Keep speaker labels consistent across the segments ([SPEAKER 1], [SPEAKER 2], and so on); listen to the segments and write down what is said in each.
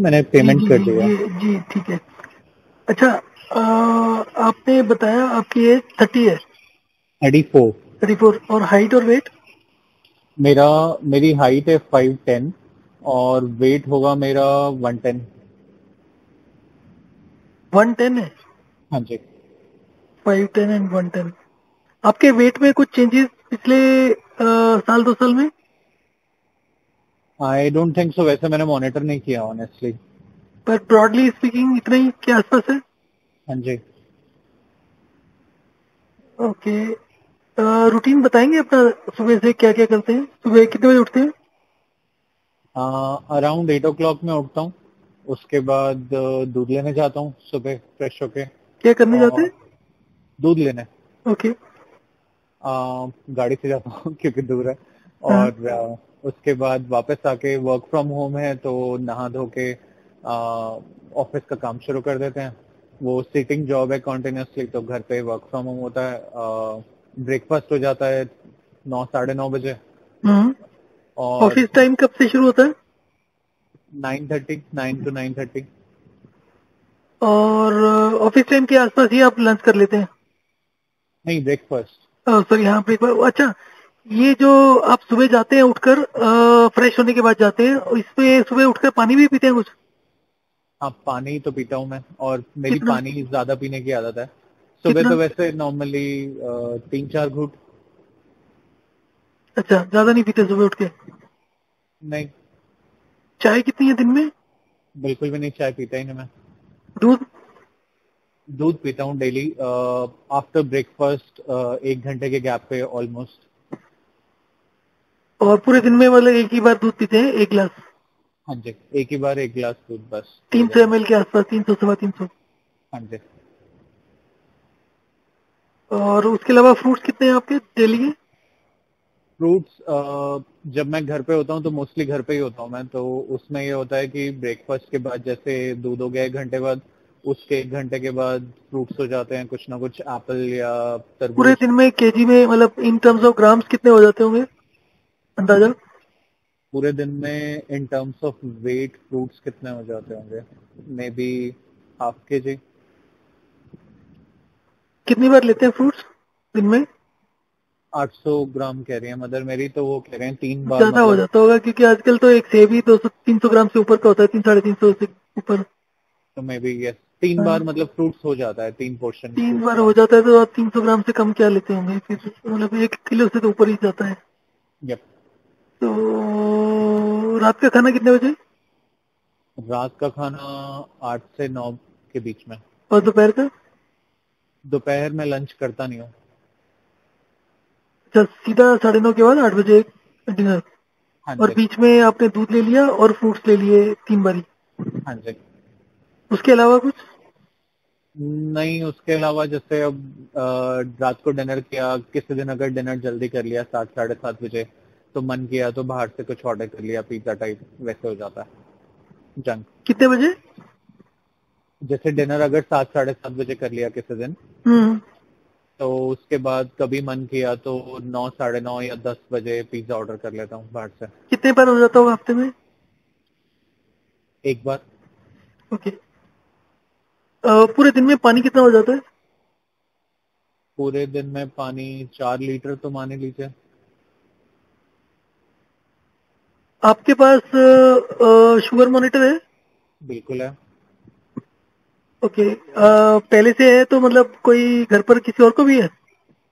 [SPEAKER 1] मैंने
[SPEAKER 2] जी
[SPEAKER 1] पेमेंट
[SPEAKER 2] जी
[SPEAKER 1] कर
[SPEAKER 2] जी
[SPEAKER 1] दिया।
[SPEAKER 2] जी ठीक है। अच्छा, आपने बताया आपकी एज 30 है।
[SPEAKER 1] 34।
[SPEAKER 2] 34। और हाइट और वेट?
[SPEAKER 1] मेरी हाइट है 5'10" और वेट होगा मेरा 110।
[SPEAKER 2] 110 है।
[SPEAKER 1] हाँ जी।
[SPEAKER 2] 5'10" एंड 110। आपके वेट में कुछ चेंजेस पिछले साल 2 साल में?
[SPEAKER 1] आई डोंट थिंक सो, वैसे मैंने मॉनिटर नहीं किया ऑनेस्टली।
[SPEAKER 2] पर ब्रॉडली स्पीकिंग इतना ही के आसपास है।
[SPEAKER 1] हाँ जी।
[SPEAKER 2] ओके। रूटीन बताएंगे अपना, सुबह से क्या क्या करते हैं? सुबह कितने बजे उठते हैं?
[SPEAKER 1] अराउंड 8 o'clock में उठता हूँ। उसके बाद दूध लेने जाता हूँ सुबह फ्रेश होके।
[SPEAKER 2] क्या करने जाते
[SPEAKER 1] और
[SPEAKER 2] हैं?
[SPEAKER 1] दूध लेने
[SPEAKER 2] ओके।
[SPEAKER 1] गाड़ी से जाता हूँ क्योंकि दूर है।
[SPEAKER 2] हाँ।
[SPEAKER 1] और उसके बाद वापस आके वर्क फ्रॉम होम है तो नहा धो के ऑफिस का काम शुरू कर देते हैं। वो सीटिंग जॉब है कॉन्टिन्यूसली, तो घर पे वर्क फ्रॉम होम होता है। ब्रेकफास्ट हो जाता है 9 साढ़े 9 बजे।
[SPEAKER 2] हम्म।
[SPEAKER 1] और
[SPEAKER 2] ऑफिस टाइम कब से शुरू होता है?
[SPEAKER 1] 9:30, 9 to 9:30।
[SPEAKER 2] और ऑफिस टाइम के आसपास ही आप लंच कर लेते हैं?
[SPEAKER 1] नहीं, ब्रेकफास्ट।
[SPEAKER 2] सॉरी, हाँ, ब्रेकफास्ट। अच्छा, ये जो आप सुबह जाते हैं उठकर, फ्रेश होने के बाद जाते हैं, इसमें सुबह उठकर पानी भी पीते हैं कुछ?
[SPEAKER 1] हाँ, पानी तो पीता हूँ मैं, और मेरी
[SPEAKER 2] कितना?
[SPEAKER 1] पानी ज्यादा पीने की आदत है। सुबह
[SPEAKER 2] कितना?
[SPEAKER 1] तो वैसे नॉर्मली 3-4 घूंट।
[SPEAKER 2] अच्छा, ज्यादा नहीं पीते सुबह उठ के?
[SPEAKER 1] नहीं,
[SPEAKER 2] चाय कितनी है दिन में?
[SPEAKER 1] बिल्कुल भी नहीं, चाय पीता ही नहीं मैं।
[SPEAKER 2] दूध?
[SPEAKER 1] दूध पीता हूँ डेली आफ्टर ब्रेकफास्ट, 1 घंटे के गैप पे ऑलमोस्ट।
[SPEAKER 2] और पूरे दिन में मतलब एक ही बार दूध पीते हैं, एक गिलास?
[SPEAKER 1] हाँ जी, एक ही बार 1 गिलास दूध बस पूरे
[SPEAKER 2] तीन
[SPEAKER 1] दिन
[SPEAKER 2] सौ
[SPEAKER 1] में।
[SPEAKER 2] एम एल के आसपास, 300 सवा 300?
[SPEAKER 1] हाँ जी।
[SPEAKER 2] और उसके अलावा फ्रूट्स कितने हैं आपके डेली के?
[SPEAKER 1] फ्रूट्स जब मैं घर पे होता हूँ तो मोस्टली घर पे ही होता हूँ मैं, तो उसमें ये होता है कि ब्रेकफास्ट के बाद जैसे दूध हो गया 1 घंटे बाद, उसके 1 घंटे के बाद फ्रूट्स हो जाते हैं, कुछ ना कुछ एप्पल या
[SPEAKER 2] पूरे
[SPEAKER 1] तरबूज।
[SPEAKER 2] दिन में केजी में, मतलब इन टर्म्स ऑफ ग्राम्स कितने हो जाते होंगे अंदाजा?
[SPEAKER 1] पूरे दिन में in terms of weight fruits कितने हो जाते होंगे? Maybe ½ kg।
[SPEAKER 2] कितनी बार लेते हैं फ्रूट्स दिन में?
[SPEAKER 1] 800 ग्राम कह रही है मदर मेरी, तो वो कह रहे हैं 3 बार
[SPEAKER 2] ज्यादा हो
[SPEAKER 1] मतलब।
[SPEAKER 2] जाता होगा, क्योंकि आजकल तो एक सेब ही 200 300 ग्राम से ऊपर का होता है, 300 साढ़े 300 से ऊपर।
[SPEAKER 1] तो मे बी यस, 3 बार
[SPEAKER 2] हाँ,
[SPEAKER 1] मतलब फ्रूट्स हो जाता है, 3 पोर्शन
[SPEAKER 2] 3 बार
[SPEAKER 1] फ्रूट्स
[SPEAKER 2] हो
[SPEAKER 1] का।
[SPEAKER 2] जाता है तो आप 300 ग्राम से कम क्या लेते होंगे फिर? मतलब 1 किलो से तो ऊपर ही जाता है।
[SPEAKER 1] यप।
[SPEAKER 2] तो रात का खाना कितने बजे?
[SPEAKER 1] रात का खाना 8 से 9 के बीच में।
[SPEAKER 2] और दोपहर का?
[SPEAKER 1] दोपहर में लंच करता नहीं हूँ।
[SPEAKER 2] अच्छा, सीधा 9:30 के बाद 8 बजे डिनर?
[SPEAKER 1] हाँ
[SPEAKER 2] और
[SPEAKER 1] जी।
[SPEAKER 2] बीच में आपने दूध ले लिया और फ्रूट्स ले लिए 3 बारी?
[SPEAKER 1] हाँ जी।
[SPEAKER 2] उसके अलावा कुछ?
[SPEAKER 1] नहीं, उसके अलावा जैसे अब रात को डिनर किया, किसी दिन अगर डिनर जल्दी कर लिया 7 साढ़े 7 बजे, तो मन किया तो बाहर से कुछ ऑर्डर कर लिया, पिज्जा टाइप वैसे हो जाता है जंक।
[SPEAKER 2] कितने बजे?
[SPEAKER 1] जैसे डिनर अगर 7 साढ़े 7 बजे कर लिया किसी दिन,
[SPEAKER 2] हम्म।
[SPEAKER 1] तो उसके बाद कभी मन किया तो 9 साढ़े 9 या 10 बजे पिज्जा ऑर्डर कर लेता हूँ बाहर से।
[SPEAKER 2] कितने बार हो जाता होगा हफ्ते में?
[SPEAKER 1] एक बार।
[SPEAKER 2] ओके। पूरे दिन में पानी कितना हो जाता है?
[SPEAKER 1] पूरे दिन में पानी 4 लीटर तो मान ही लीजिए।
[SPEAKER 2] आपके पास शुगर मॉनिटर है?
[SPEAKER 1] बिल्कुल है।
[SPEAKER 2] ओके। पहले से है तो मतलब कोई घर पर किसी और को भी है?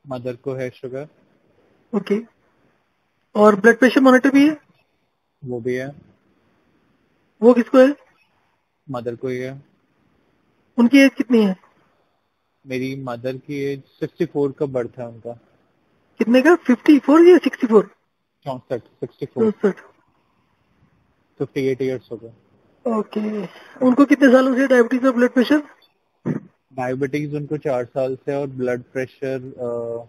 [SPEAKER 1] मदर को है शुगर।
[SPEAKER 2] ओके। और ब्लड प्रेशर मॉनिटर भी है?
[SPEAKER 1] वो भी है।
[SPEAKER 2] वो किसको है?
[SPEAKER 1] मदर को ही है।
[SPEAKER 2] उनकी एज कितनी है?
[SPEAKER 1] मेरी मदर की एज 64 का बर्थ है उनका।
[SPEAKER 2] कितने का, 54 या 64?
[SPEAKER 1] 64, 64।
[SPEAKER 2] 64।
[SPEAKER 1] 58 ईयर्स हो गए।
[SPEAKER 2] ओके। उनको कितने सालों से डायबिटीज और ब्लड प्रेशर?
[SPEAKER 1] डायबिटीज उनको 4 साल से, और ब्लड प्रेशर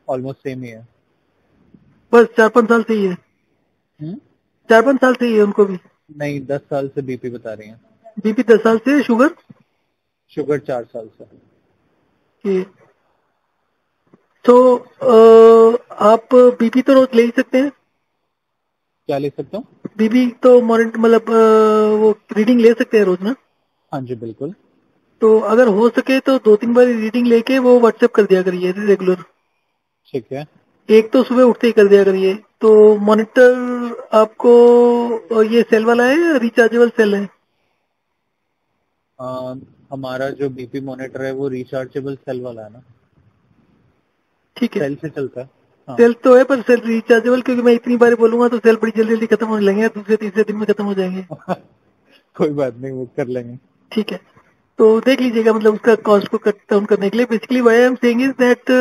[SPEAKER 1] ऑलमोस्ट सेम ही है।
[SPEAKER 2] बस 4-5 साल से ही है?
[SPEAKER 1] हम्म?
[SPEAKER 2] 4-5 साल से ही है उनको भी?
[SPEAKER 1] नहीं, 10 साल से बीपी बता रही हैं।
[SPEAKER 2] बीपी 10 साल से है, शुगर?
[SPEAKER 1] शुगर 4 साल से।
[SPEAKER 2] कि तो आप बीपी तो रोज ले ही सकते हैं?
[SPEAKER 1] क्या ले सकता हूँ?
[SPEAKER 2] बीबी तो मॉनिटर मतलब वो रीडिंग ले सकते हैं रोज ना?
[SPEAKER 1] हाँ जी बिल्कुल।
[SPEAKER 2] तो अगर हो सके तो 2-3 बार रीडिंग लेके वो व्हाट्सएप कर दिया करिए रेगुलर।
[SPEAKER 1] ठीक है।
[SPEAKER 2] एक तो सुबह उठते ही कर दिया करिए। तो मॉनिटर आपको ये सेल वाला है या रिचार्जेबल सेल है?
[SPEAKER 1] आ, हमारा जो बीपी मॉनिटर है वो रिचार्जेबल सेल वाला है ना,
[SPEAKER 2] ठीक है,
[SPEAKER 1] सेल से चलता है। हाँ।
[SPEAKER 2] सेल तो है पर सेल रिचार्जेबल, क्योंकि मैं इतनी बार बोलूंगा तो सेल बड़ी जल्दी जल्दी खत्म होने लगेंगे, दूसरे तीसरे दिन में खत्म हो जाएंगे।
[SPEAKER 1] कोई बात नहीं, वो कर लेंगे।
[SPEAKER 2] ठीक है, तो देख लीजिएगा मतलब उसका कॉस्ट को कट डाउन करने के लिए। Basically why I am saying is that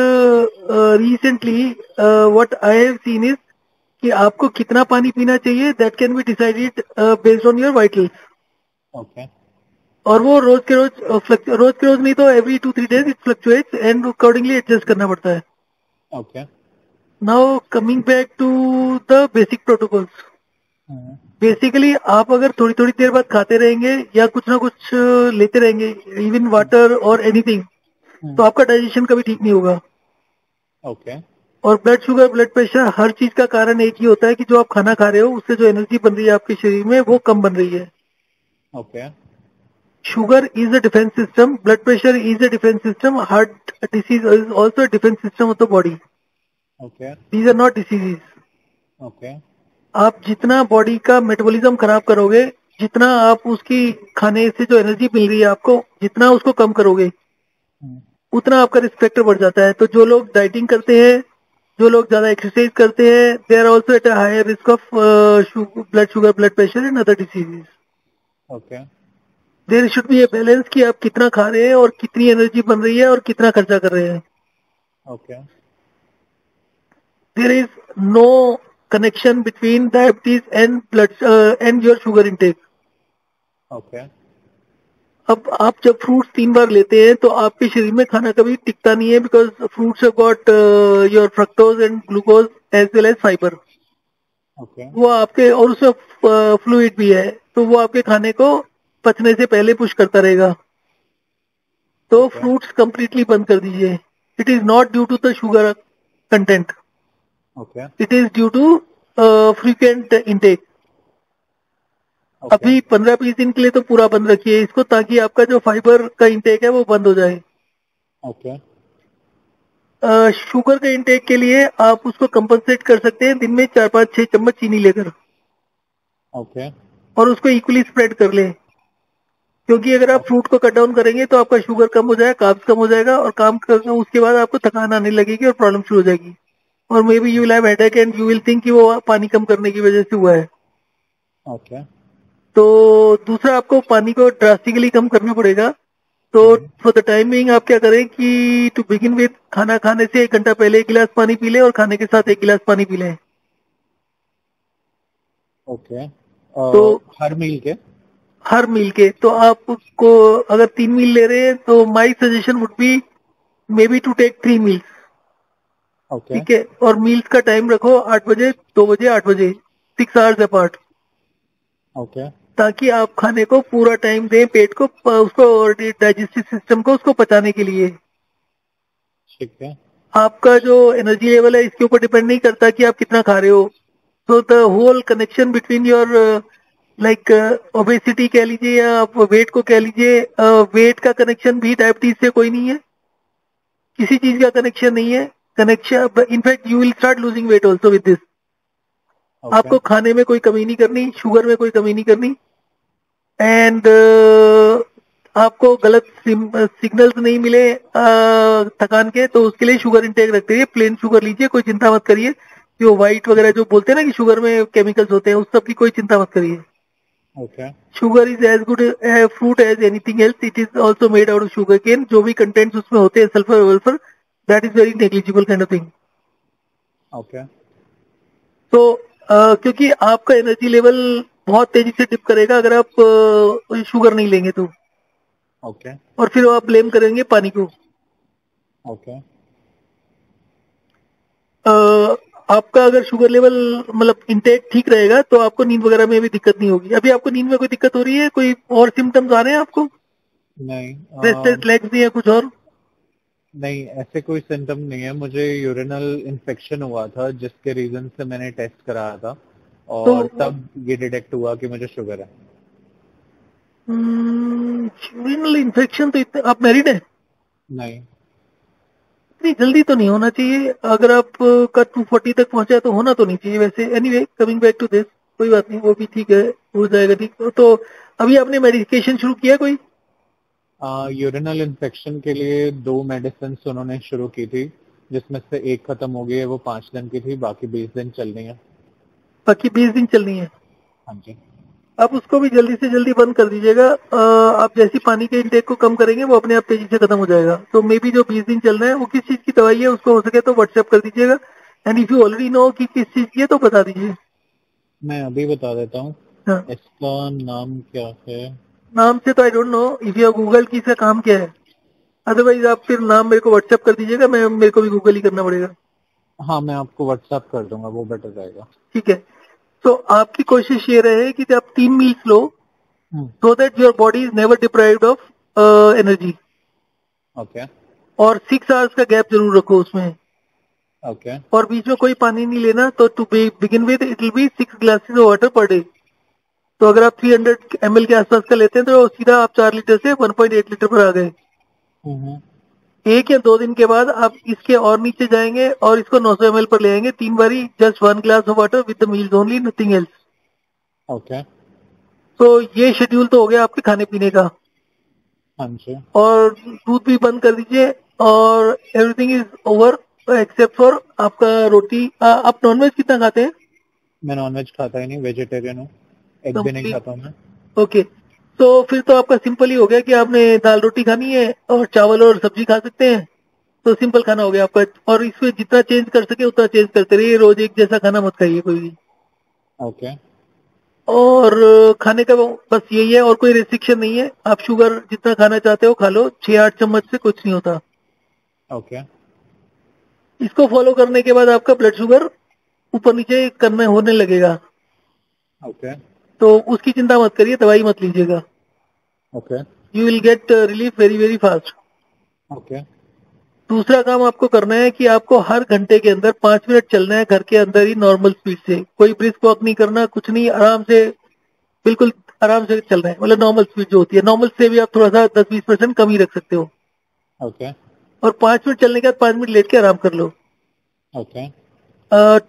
[SPEAKER 2] recently what I have seen is कि आपको कितना पानी पीना चाहिए that can be decided based on your vitals.
[SPEAKER 1] Okay.
[SPEAKER 2] और वो रोज के रोज रोज के रोज नहीं तो every 2-3 days it fluctuates and accordingly adjust करना पड़ता है।
[SPEAKER 1] Okay.
[SPEAKER 2] Now coming back to the basic protocols. Basically आप अगर थोड़ी थोड़ी देर बाद खाते रहेंगे या कुछ ना कुछ लेते रहेंगे, इवन वाटर और एनीथिंग, तो आपका डाइजेशन कभी ठीक नहीं होगा।
[SPEAKER 1] ओके।
[SPEAKER 2] और ब्लड शुगर, ब्लड प्रेशर, हर चीज का कारण एक ही होता है कि जो आप खाना खा रहे हो उससे जो एनर्जी बन रही है आपके शरीर में वो कम बन रही है।
[SPEAKER 1] Okay.
[SPEAKER 2] Sugar is a defence system, blood pressure is a defence system, heart disease is also a defence system of the body.
[SPEAKER 1] Okay.
[SPEAKER 2] These are not diseases.
[SPEAKER 1] Okay.
[SPEAKER 2] आप जितना बॉडी का मेटाबॉलिज्म खराब करोगे, जितना आप उसकी खाने से जो एनर्जी मिल रही है आपको, जितना उसको कम करोगे, उतना आपका रिस्क फैक्टर बढ़ जाता है। तो जो लोग डाइटिंग करते हैं, जो लोग ज्यादा एक्सरसाइज करते हैं, they are also at a higher risk of blood sugar, blood pressure and other diseases.
[SPEAKER 1] Okay.
[SPEAKER 2] There should be a balance कि आप कितना खा रहे हैं और कितनी एनर्जी बन रही है और कितना खर्चा कर रहे हैं।
[SPEAKER 1] Okay.
[SPEAKER 2] There is no connection between diabetes and blood and your sugar intake.
[SPEAKER 1] Okay.
[SPEAKER 2] अब आप जब फ्रूट्स 3 बार लेते हैं तो आपके शरीर में खाना कभी टिकता नहीं है, because fruits have got your fructose and glucose as well as fibre.
[SPEAKER 1] Okay.
[SPEAKER 2] वो आपके, और उसमें फ्लूइड भी है, तो वो आपके खाने को पचने से पहले पुश करता रहेगा। तो
[SPEAKER 1] ओके।
[SPEAKER 2] फ्रूट्स कंप्लीटली बंद कर दीजिए। It is not due to the sugar content,
[SPEAKER 1] okay.
[SPEAKER 2] It is due to frequent intake.
[SPEAKER 1] Okay.
[SPEAKER 2] अभी 15-20 दिन के लिए तो पूरा बंद रखिए इसको, ताकि आपका जो फाइबर का इंटेक है वो बंद हो जाए।
[SPEAKER 1] ओके।
[SPEAKER 2] शुगर के इंटेक के लिए आप उसको कंपनसेट कर सकते हैं दिन में 4-5-6 चम्मच चीनी लेकर,
[SPEAKER 1] ओके।
[SPEAKER 2] और उसको इक्वली स्प्रेड कर लें। क्योंकि अगर आप फ्रूट को कट डाउन करेंगे तो आपका शुगर कम हो जाएगा, कार्ब्स कम हो जाएगा, और काम करके उसके बाद आपको थकान आने लगेगी और प्रॉब्लम शुरू हो जाएगी। और may be you will have headache and you will think कि वो पानी कम करने की वजह से हुआ है।
[SPEAKER 1] ओके।
[SPEAKER 2] तो दूसरा, आपको पानी को ड्रास्टिकली कम करना पड़ेगा। तो फॉर द टाइम बिंग आप क्या करें कि टू बिगिन विद, खाना खाने से 1 घंटा पहले 1 गिलास पानी पी लें और खाने के साथ 1 गिलास पानी पी लें।
[SPEAKER 1] ओके।
[SPEAKER 2] तो
[SPEAKER 1] हर मील के?
[SPEAKER 2] हर मील के, तो आपको अगर 3 मील ले रहे हैं तो my suggestion would be maybe to take 3 meals.
[SPEAKER 1] Okay.
[SPEAKER 2] ठीक है, और मील्स का टाइम रखो 8 बजे, 2 बजे, 8 बजे, 6 आवर्स अपार्ट,
[SPEAKER 1] ओके।
[SPEAKER 2] ताकि आप खाने को पूरा टाइम दें, पेट को उसको, डाइजेस्टिव सिस्टम को उसको पचाने के लिए।
[SPEAKER 1] ठीक है।
[SPEAKER 2] आपका जो एनर्जी लेवल है इसके ऊपर डिपेंड नहीं करता कि आप कितना खा रहे हो। So the whole connection between your like obesity कह लीजिए या आप वेट को कह लीजिए, वेट का कनेक्शन भी डायबिटीज से कोई नहीं है, किसी चीज का कनेक्शन नहीं है। Connection, in fact you will start losing weight also with this. आपको खाने में कोई कमी नहीं करनी, शुगर में कोई कमी नहीं करनी, एंड आपको गलत सिग्नल्स नहीं मिले थकान के, तो उसके लिए शुगर इंटेक रखते हैं, प्लेन शुगर लीजिए, कोई चिंता मत करिए। जो व्हाइट वगैरह जो बोलते हैं ना कि शुगर में केमिकल्स होते हैं, उस सब की कोई चिंता मत करिए।
[SPEAKER 1] Okay.
[SPEAKER 2] Sugar is as good fruit as anything else, it is also made out of sugar cane. जो भी कंटेंट्स उसमें होते हैं, सल्फर वल्फर, that is very negligible kind of thing.
[SPEAKER 1] Okay.
[SPEAKER 2] तो क्योंकि आपका एनर्जी लेवल बहुत तेजी से डिप करेगा अगर आप शुगर नहीं लेंगे तो,
[SPEAKER 1] ओके।
[SPEAKER 2] और फिर आप ब्लेम करेंगे पानी को।
[SPEAKER 1] ओके।
[SPEAKER 2] आपका अगर शुगर लेवल मतलब इंटेक ठीक रहेगा तो आपको नींद वगैरह में भी दिक्कत नहीं होगी। अभी आपको नींद में कोई दिक्कत हो रही है, कोई और सिम्टम्स आ रहे हैं आपको,
[SPEAKER 1] नहीं।
[SPEAKER 2] रेस्टलेस लेग्स भी है कुछ और?
[SPEAKER 1] नहीं, ऐसे कोई सिम्टम नहीं है। मुझे यूरिनल इन्फेक्शन हुआ था जिसके रीजन से मैंने टेस्ट कराया था, और तब ये डिटेक्ट हुआ कि मुझे शुगर है।
[SPEAKER 2] यूरिनल इन्फेक्शन तो इतने, आप मैरिड है?
[SPEAKER 1] नहीं।
[SPEAKER 2] इतनी जल्दी तो नहीं होना चाहिए। अगर आप का 240 तक पहुंचा तो होना तो नहीं चाहिए वैसे। Anyway, coming back to this, कोई बात नहीं, वो भी ठीक है, हो जाएगा ठीक। तो अभी आपने मेडिकेशन शुरू किया कोई?
[SPEAKER 1] यूरिनल इन्फेक्शन के लिए 2 मेडिसिन उन्होंने शुरू की थी, जिसमें से एक खत्म हो गई है, वो 5 दिन की थी, बाकी 20 दिन चलनी है।
[SPEAKER 2] बाकी 20 दिन चलनी है?
[SPEAKER 1] हाँ जी।
[SPEAKER 2] आप उसको भी जल्दी से जल्दी बंद कर दीजिएगा। आप जैसी पानी के इंटेक को कम करेंगे वो अपने आप तेजी से खत्म हो जाएगा। तो मे बी जो 20 दिन चल रहे हैं वो किस चीज की दवाई है, उसको हो सके तो व्हाट्सएप कर दीजिएगा। And if you already know कि किस चीज की है तो बता दीजिए।
[SPEAKER 1] मैं अभी बता देता हूँ।
[SPEAKER 2] हाँ।
[SPEAKER 1] इसका नाम क्या है?
[SPEAKER 2] नाम से तो I don't know, if you Google की इसका काम क्या है। अदरवाइज आप फिर नाम मेरे को व्हाट्सएप कर दीजिएगा, मेरे को भी गूगल ही करना पड़ेगा।
[SPEAKER 1] हाँ, मैं आपको व्हाट्सएप कर दूंगा, वो बेटर रहेगा।
[SPEAKER 2] ठीक है। तो आपकी कोशिश ये रहे कि आप 3 meals low, so that your body is never deprived of energy.
[SPEAKER 1] Okay.
[SPEAKER 2] और 6 आवर्स का गैप जरूर रखो उसमें।
[SPEAKER 1] ओके।
[SPEAKER 2] और बीच में कोई पानी नहीं लेना। तो to begin with it will be 6 glasses of water per day. तो अगर आप 300 ml के आसपास का लेते हैं तो सीधा आप 4 लीटर से 1.8 लीटर पर आ गए। 1 या 2 दिन के बाद आप इसके और नीचे जाएंगे और इसको 900 ml पर ले आएंगे 3 बारी। Just 1 glass of water with the meals only, nothing else.
[SPEAKER 1] Okay.
[SPEAKER 2] तो ये शेड्यूल तो हो गया आपके खाने पीने का।
[SPEAKER 1] हाँ जी।
[SPEAKER 2] और दूध भी बंद कर दीजिए और everything is over except for आपका रोटी। आप नॉनवेज कितना खाते हैं?
[SPEAKER 1] मैं नॉनवेज खाता ही नहीं, वेजिटेरियन हूँ, एग भी नहीं खाता हूँ मैं।
[SPEAKER 2] ओके। तो फिर तो आपका सिंपल ही हो गया कि आपने दाल रोटी खानी है और चावल और सब्जी खा सकते हैं। तो सिंपल खाना हो गया आपका। और इसमें जितना चेंज कर सके उतना चेंज करते रहिए, रोज एक जैसा खाना मत खाइए कोई भी।
[SPEAKER 1] ओके।
[SPEAKER 2] और खाने का बस यही है, और कोई रेस्ट्रिक्शन नहीं है। आप शुगर जितना खाना चाहते हो खा लो, 6-8 चम्मच से कुछ नहीं होता।
[SPEAKER 1] ओके।
[SPEAKER 2] इसको फॉलो करने के बाद आपका ब्लड शुगर ऊपर नीचे करने होने लगेगा।
[SPEAKER 1] ओके।
[SPEAKER 2] तो उसकी चिंता मत करिए, दवाई मत लीजिएगा।
[SPEAKER 1] Okay.
[SPEAKER 2] You will get relief very very fast.
[SPEAKER 1] Okay.
[SPEAKER 2] दूसरा काम आपको करना है कि आपको हर घंटे के अंदर 5 मिनट चलना है घर के अंदर ही, नॉर्मल स्पीड से। कोई ब्रिस्क वॉक नहीं करना, कुछ नहीं, आराम से, बिल्कुल आराम से चल रहे हैं। मतलब नॉर्मल स्पीड जो होती है, नॉर्मल से भी आप थोड़ा सा 10-20% कम ही रख सकते हो।
[SPEAKER 1] ओके।
[SPEAKER 2] और 5 मिनट चलने के बाद 5 मिनट लेट के आराम कर लो।
[SPEAKER 1] Okay.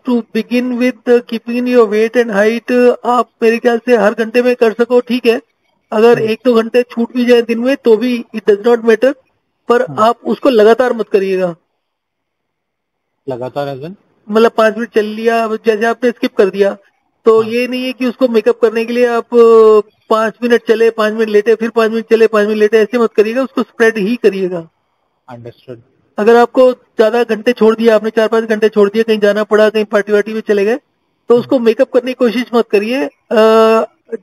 [SPEAKER 2] To begin with keeping your weight and height, आप मेरे ख्याल से हर घंटे में कर सको, ठीक है। अगर 1-2 घंटे छूट भी जाए दिन में तो भी इट डज नॉट मैटर, पर आप उसको लगातार मत करिएगा।
[SPEAKER 1] लगातार एज इन?
[SPEAKER 2] मतलब 5 मिनट चल लिया, जैसे आपने स्किप कर दिया तो ये नहीं है कि उसको मेकअप करने के लिए आप 5 मिनट चले 5 मिनट लेटे, फिर 5 मिनट चले 5 मिनट लेटे, ऐसे मत करिएगा, उसको स्प्रेड ही करिएगा।
[SPEAKER 1] अंडरस्टूड।
[SPEAKER 2] अगर आपको ज्यादा घंटे छोड़ दिया, आपने 4-5 घंटे छोड़ दिए, कहीं जाना पड़ा, कहीं पार्टी वार्टी में चले गए, तो उसको मेकअप करने की कोशिश मत करिए।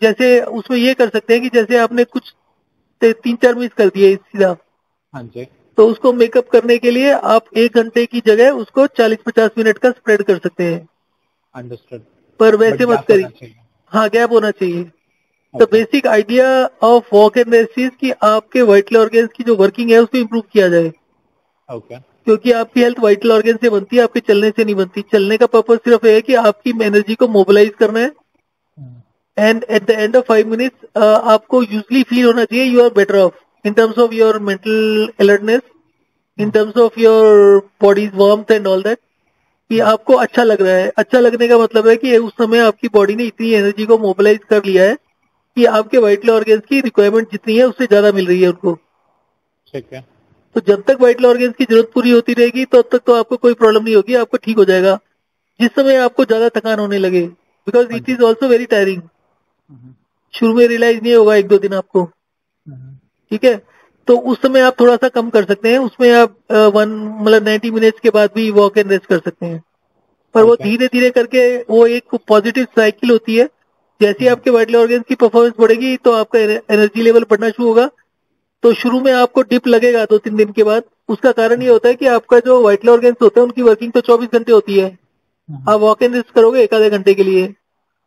[SPEAKER 2] जैसे उसमें ये कर सकते हैं कि जैसे आपने कुछ 3-4 मिस कर दिए सीधा,
[SPEAKER 1] हाँ जी,
[SPEAKER 2] तो उसको मेकअप करने के लिए आप 1 घंटे की जगह उसको 40-50 मिनट का स्प्रेड कर सकते हैं।
[SPEAKER 1] अंडरस्टूड।
[SPEAKER 2] पर वैसे मत करिए। हाँ, गैप होना चाहिए। तो
[SPEAKER 1] Okay.
[SPEAKER 2] Basic idea of walk and rest is कि आपके वाइटल ऑर्गन्स की जो वर्किंग है उसको इम्प्रूव किया जाए।
[SPEAKER 1] ओके।
[SPEAKER 2] क्योंकि आपकी हेल्थ वाइटल ऑर्गन से बनती है, आपके चलने से नहीं बनती। चलने का पर्पज सिर्फ ये है कि आपकी एनर्जी को मोबिलाइज करना है। And at the end of 5 minutes आपको यूजली फील होना चाहिए you are better off in terms of your mental alertness, in terms of your body's warmth and all that, कि आपको अच्छा लग रहा है। अच्छा लगने का मतलब है कि उस समय आपकी बॉडी ने इतनी एनर्जी को मोबिलाइज कर लिया है कि आपके वाइटल ऑर्गन्स की रिक्वायरमेंट जितनी है उससे ज्यादा मिल रही है उनको।
[SPEAKER 1] ठीक है।
[SPEAKER 2] तो जब तक वाइटल ऑर्गन्स की जरूरत पूरी होती रहेगी तब तक तो आपको कोई प्रॉब्लम नहीं होगी, आपको ठीक हो जाएगा। जिस समय आपको ज्यादा थकान होने लगे, because it is also very tiring. शुरू में रियलाइज नहीं होगा 1-2 दिन आपको, ठीक है। तो उस समय आप थोड़ा सा कम कर सकते हैं, उसमें आप 90 मिनट्स के बाद भी वॉक एंड रेस्ट कर सकते हैं। पर वो धीरे धीरे करके वो एक पॉजिटिव साइकिल होती है। जैसे आपके वाइटल ऑर्गन्स की परफॉर्मेंस बढ़ेगी तो आपका एनर्जी लेवल बढ़ना शुरू होगा। तो शुरू में आपको डिप लगेगा 2-3 दिन के बाद। उसका कारण ये होता है कि आपका जो वाइटल ऑर्गन्स होते हैं उनकी वर्किंग तो 24 घंटे होती है। आप वॉक एंड रेस्ट करोगे 1-आधे घंटे के लिए,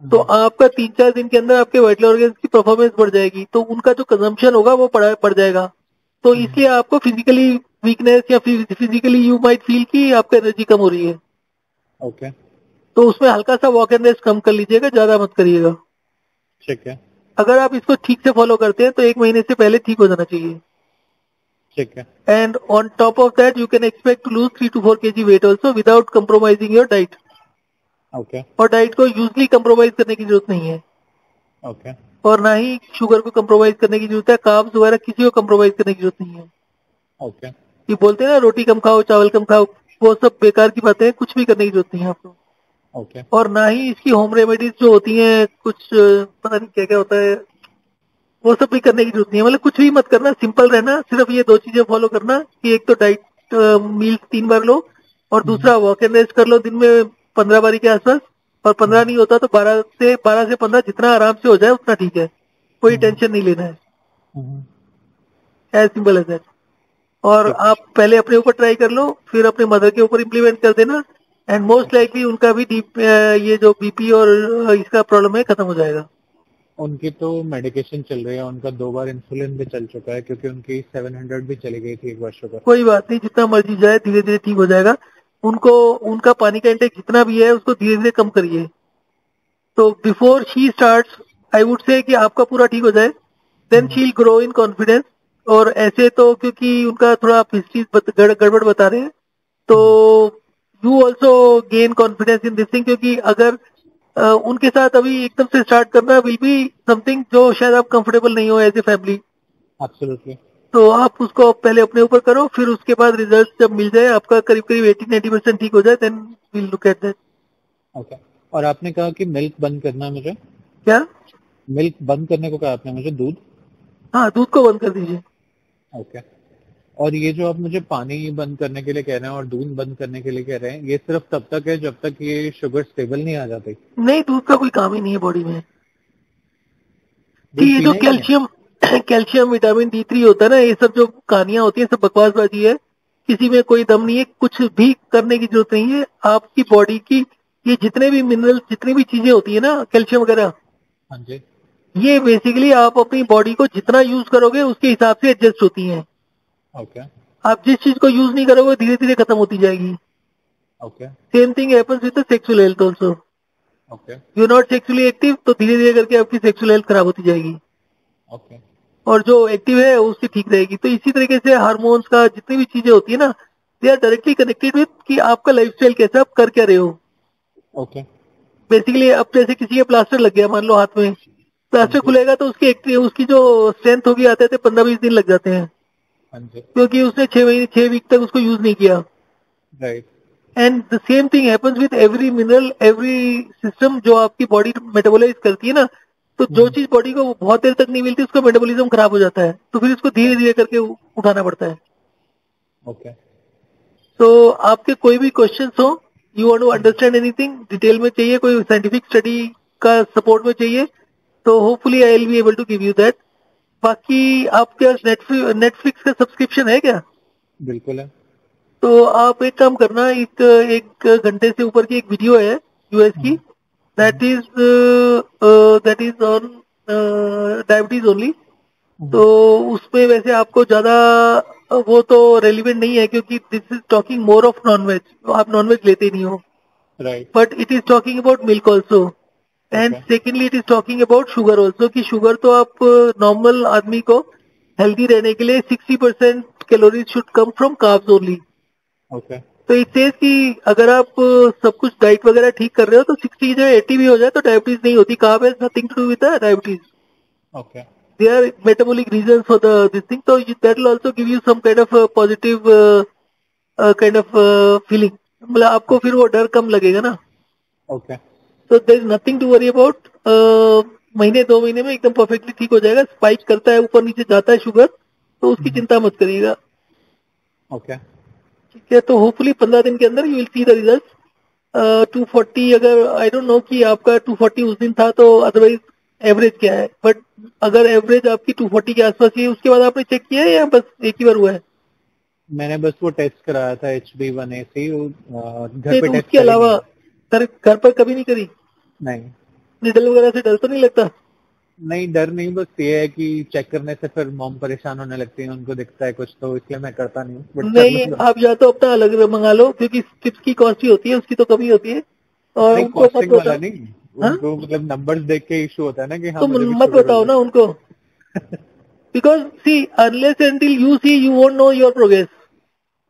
[SPEAKER 2] तो आपका 3-4 दिन के अंदर आपके वाइटल ऑर्गन्स की परफॉर्मेंस बढ़ जाएगी, तो उनका जो कंजम्पशन होगा वो बढ़ जाएगा। तो इसलिए आपको फिजिकली वीकनेस या फिजिकली यू माइट फील कि आपका एनर्जी कम हो रही है।
[SPEAKER 1] ओके।
[SPEAKER 2] तो उसमें हल्का सा वॉक एंड रेस्ट कम कर लीजिएगा, ज्यादा मत करिएगा।
[SPEAKER 1] ठीक है।
[SPEAKER 2] अगर आप इसको ठीक से फॉलो करते हैं तो 1 महीने से पहले ठीक हो जाना चाहिए।
[SPEAKER 1] ठीक है।
[SPEAKER 2] And on top of that you can expect to lose 3 to 4 kg weight also without compromising your diet.
[SPEAKER 1] Okay.
[SPEAKER 2] और डाइट को यूजली कंप्रोमाइज करने की जरूरत नहीं है।
[SPEAKER 1] ओके।
[SPEAKER 2] और ना ही शुगर को कंप्रोमाइज करने की जरूरत है, कार्ब्स वगैरह किसी को कंप्रोमाइज करने की जरूरत नहीं है।
[SPEAKER 1] ओके।
[SPEAKER 2] ये बोलते हैं ना रोटी कम खाओ चावल कम खाओ, वो सब बेकार की बातें हैं, कुछ भी करने की जरूरत नहीं है आपको।
[SPEAKER 1] ओके।
[SPEAKER 2] और ना ही इसकी होम रेमेडीज जो होती हैं कुछ पता नहीं क्या क्या होता है, वो सब भी करने की जरूरत नहीं है। मतलब कुछ भी मत करना, सिंपल रहना, सिर्फ ये 2 चीजें फॉलो करना कि एक तो डाइट मील 3 बार लो और दूसरा वॉक एंड रेस्ट कर लो दिन में 15 बारी के आसपास। और 15 नहीं होता तो 12 से 15 जितना आराम से हो जाए उतना ठीक है, कोई टेंशन नहीं लेना है, एज सिंपल एज दैट। और आप पहले अपने ऊपर ट्राई कर लो, फिर अपने मदर के ऊपर इम्प्लीमेंट कर देना, एंड मोस्ट लाइकली उनका भी ये जो बीपी और इसका प्रॉब्लम है खत्म हो जाएगा।
[SPEAKER 1] उनकी तो मेडिकेशन चल रही है, उनका 2 बार इंसुलिन भी चल चुका है क्योंकि उनकी 700 भी चली गई थी एक बार शुगर।
[SPEAKER 2] कोई बात नहीं, जितना मर्जी जाए धीरे धीरे ठीक हो जाएगा। उनको उनका पानी का इंटेक जितना भी है उसको धीरे धीरे कम करिए। तो before she starts I would say कि आपका पूरा ठीक हो जाए, then she will grow in confidence. और ऐसे तो क्योंकि उनका थोड़ा आप हिस्ट्री गड़बड़ बता रहे हैं, तो you also gain confidence in this thing. क्योंकि अगर उनके साथ अभी एकदम से स्टार्ट करना विल बी समथिंग जो शायद आप कंफर्टेबल नहीं हो एज ए फैमिली।
[SPEAKER 1] एब्सोल्युटली।
[SPEAKER 2] तो आप उसको पहले अपने ऊपर करो, फिर उसके बाद रिजल्ट जब मिल जाए आपका करीब करीब 80-90% ठीक हो जाए, then will look at that.
[SPEAKER 1] Okay. और आपने कहा कि मिल्क बंद करना है मुझे।
[SPEAKER 2] क्या?
[SPEAKER 1] मिल्क बंद करने को कहा आपने मुझे, दूध?
[SPEAKER 2] हाँ, दूध को बंद कर दीजिए।
[SPEAKER 1] ओके। और ये जो आप मुझे पानी बंद करने के लिए कह रहे हैं और दूध बंद करने के लिए कह रहे हैं, ये सिर्फ तब तक है जब तक ये शुगर स्टेबल नहीं आ जाती?
[SPEAKER 2] नहीं, दूध का कोई काम ही नहीं है बॉडी में।
[SPEAKER 1] दूध
[SPEAKER 2] ये जो
[SPEAKER 1] पीना ही नहीं है?
[SPEAKER 2] कैल्शियम विटामिन D3 होता है ना, ये सब जो कहानियां होती है सब बकवासबाजी है, किसी में कोई दम नहीं है, कुछ भी करने की जरूरत नहीं है। आपकी बॉडी की ये जितने भी मिनरल्स जितनी भी चीजें होती है ना, कैल्शियम वगैरह,
[SPEAKER 1] हाँ जी।
[SPEAKER 2] ये बेसिकली आप अपनी बॉडी को जितना यूज करोगे उसके हिसाब से एडजस्ट होती हैं।
[SPEAKER 1] ओके।
[SPEAKER 2] आप जिस चीज को यूज नहीं करोगे धीरे धीरे खत्म होती जाएगी।
[SPEAKER 1] Okay.
[SPEAKER 2] Same thing happens with the sexual health also.
[SPEAKER 1] Okay.
[SPEAKER 2] You not sexually active तो धीरे धीरे करके आपकी सेक्सुअल हेल्थ खराब होती जाएगी,
[SPEAKER 1] ओके।
[SPEAKER 2] और जो एक्टिव है उसकी ठीक रहेगी। तो इसी तरीके से हार्मोन्स का जितनी भी चीजें होती है ना, they are directly connected with कि आपका लाइफस्टाइल कैसा, आप कर क्या रहे हो।
[SPEAKER 1] ओके।
[SPEAKER 2] बेसिकली अब जैसे किसी के प्लास्टर लग गया मान लो हाथ में, प्लास्टर खुलेगा तो उसकी जो स्ट्रेंथ होगी आते थे 15-20 दिन लग जाते हैं,
[SPEAKER 1] हाँ जी।
[SPEAKER 2] क्योंकि उसने 6 वीक तक उसको यूज नहीं किया।
[SPEAKER 1] Right.
[SPEAKER 2] And the same thing happens with every mineral, every system जो आपकी बॉडी मेटाबोलाइज करती है ना। तो जो चीज बॉडी को बहुत देर तक नहीं मिलती उसका मेटाबॉलिज्म खराब हो जाता है, तो फिर इसको धीरे धीरे करके उठाना पड़ता है।
[SPEAKER 1] ओके।
[SPEAKER 2] तो आपके कोई भी क्वेश्चंस हो, you want to understand anything detail में चाहिए, कोई साइंटिफिक स्टडी का सपोर्ट में चाहिए, तो hopefully I will be able to give you that. बाकी आपके नेटफ्लिक्स का सब्सक्रिप्शन है क्या?
[SPEAKER 1] बिल्कुल है।
[SPEAKER 2] तो आप एक काम करना, एक घंटे से ऊपर की एक वीडियो है यूएस की, that is on diabetes only. तो उसमें वैसे आपको ज्यादा वो तो रेलिवेंट नहीं है, क्योंकि this is talking more of nonveg, आप नॉनवेज लेते ही नहीं हो।
[SPEAKER 1] Right.
[SPEAKER 2] But it is talking about milk also, and secondly it is talking about sugar also, कि शुगर तो आप नॉर्मल आदमी को हेल्दी रहने के लिए 60% calories should come from carbs only.
[SPEAKER 1] Okay.
[SPEAKER 2] तो इट सेज कि अगर आप सब कुछ डाइट वगैरह ठीक कर रहे हो तो 60 की जगह 80 भी हो जाए तो डायबिटीज नहीं होती। Carb has nothing to do with diabetes,
[SPEAKER 1] okay.
[SPEAKER 2] They are metabolic reasons for this thing. तो that will also give you some kind of positive kind of feeling, मतलब आपको फिर वो डर कम लगेगा ना।
[SPEAKER 1] ओके।
[SPEAKER 2] तो there is nothing to worry about. महीने 2 महीने में एकदम परफेक्टली ठीक हो जाएगा। स्पाइक करता है, ऊपर नीचे जाता है शुगर, तो उसकी चिंता मत करिएगा।
[SPEAKER 1] ओके।
[SPEAKER 2] ठीक है, तो होपफुली 15 दिन के अंदर you will see the result. 240, अगर आई डोंट नो कि आपका 240 उस दिन था, तो अदरवाइज एवरेज क्या है, बट अगर एवरेज आपकी 240 के आसपास ही है, उसके बाद आपने चेक किया है या बस एक ही बार हुआ है?
[SPEAKER 1] मैंने बस वो टेस्ट कराया था HB1AC, घर पे
[SPEAKER 2] तो
[SPEAKER 1] टेस्ट
[SPEAKER 2] उसके अलावा घर पर कभी नहीं करी?
[SPEAKER 1] नहीं।
[SPEAKER 2] निडल वगैरह से डर तो नहीं लगता?
[SPEAKER 1] नहीं, डर नहीं, बस ये है कि चेक करने से फिर मॉम परेशान होने लगती है, उनको दिखता है कुछ, तो इसलिए मैं करता नहीं हूँ।
[SPEAKER 2] नहीं, आप या तो अपना अलग मंगा लो, क्योंकि चिप्स की कॉस्ट ही होती है, उसकी तो कमी होती है। और
[SPEAKER 1] नहीं,
[SPEAKER 2] उनको मत
[SPEAKER 1] कॉस्टिंग वाला
[SPEAKER 2] बताओ।
[SPEAKER 1] नहीं,
[SPEAKER 2] हाँ?
[SPEAKER 1] उनको मतलब नंबर्स देख के इशू होता है ना कि हाँ
[SPEAKER 2] तो
[SPEAKER 1] मुझे भी
[SPEAKER 2] मत
[SPEAKER 1] शुगर
[SPEAKER 2] बताओ
[SPEAKER 1] हो
[SPEAKER 2] ना उनको, because see unless until you see you won't know your progress.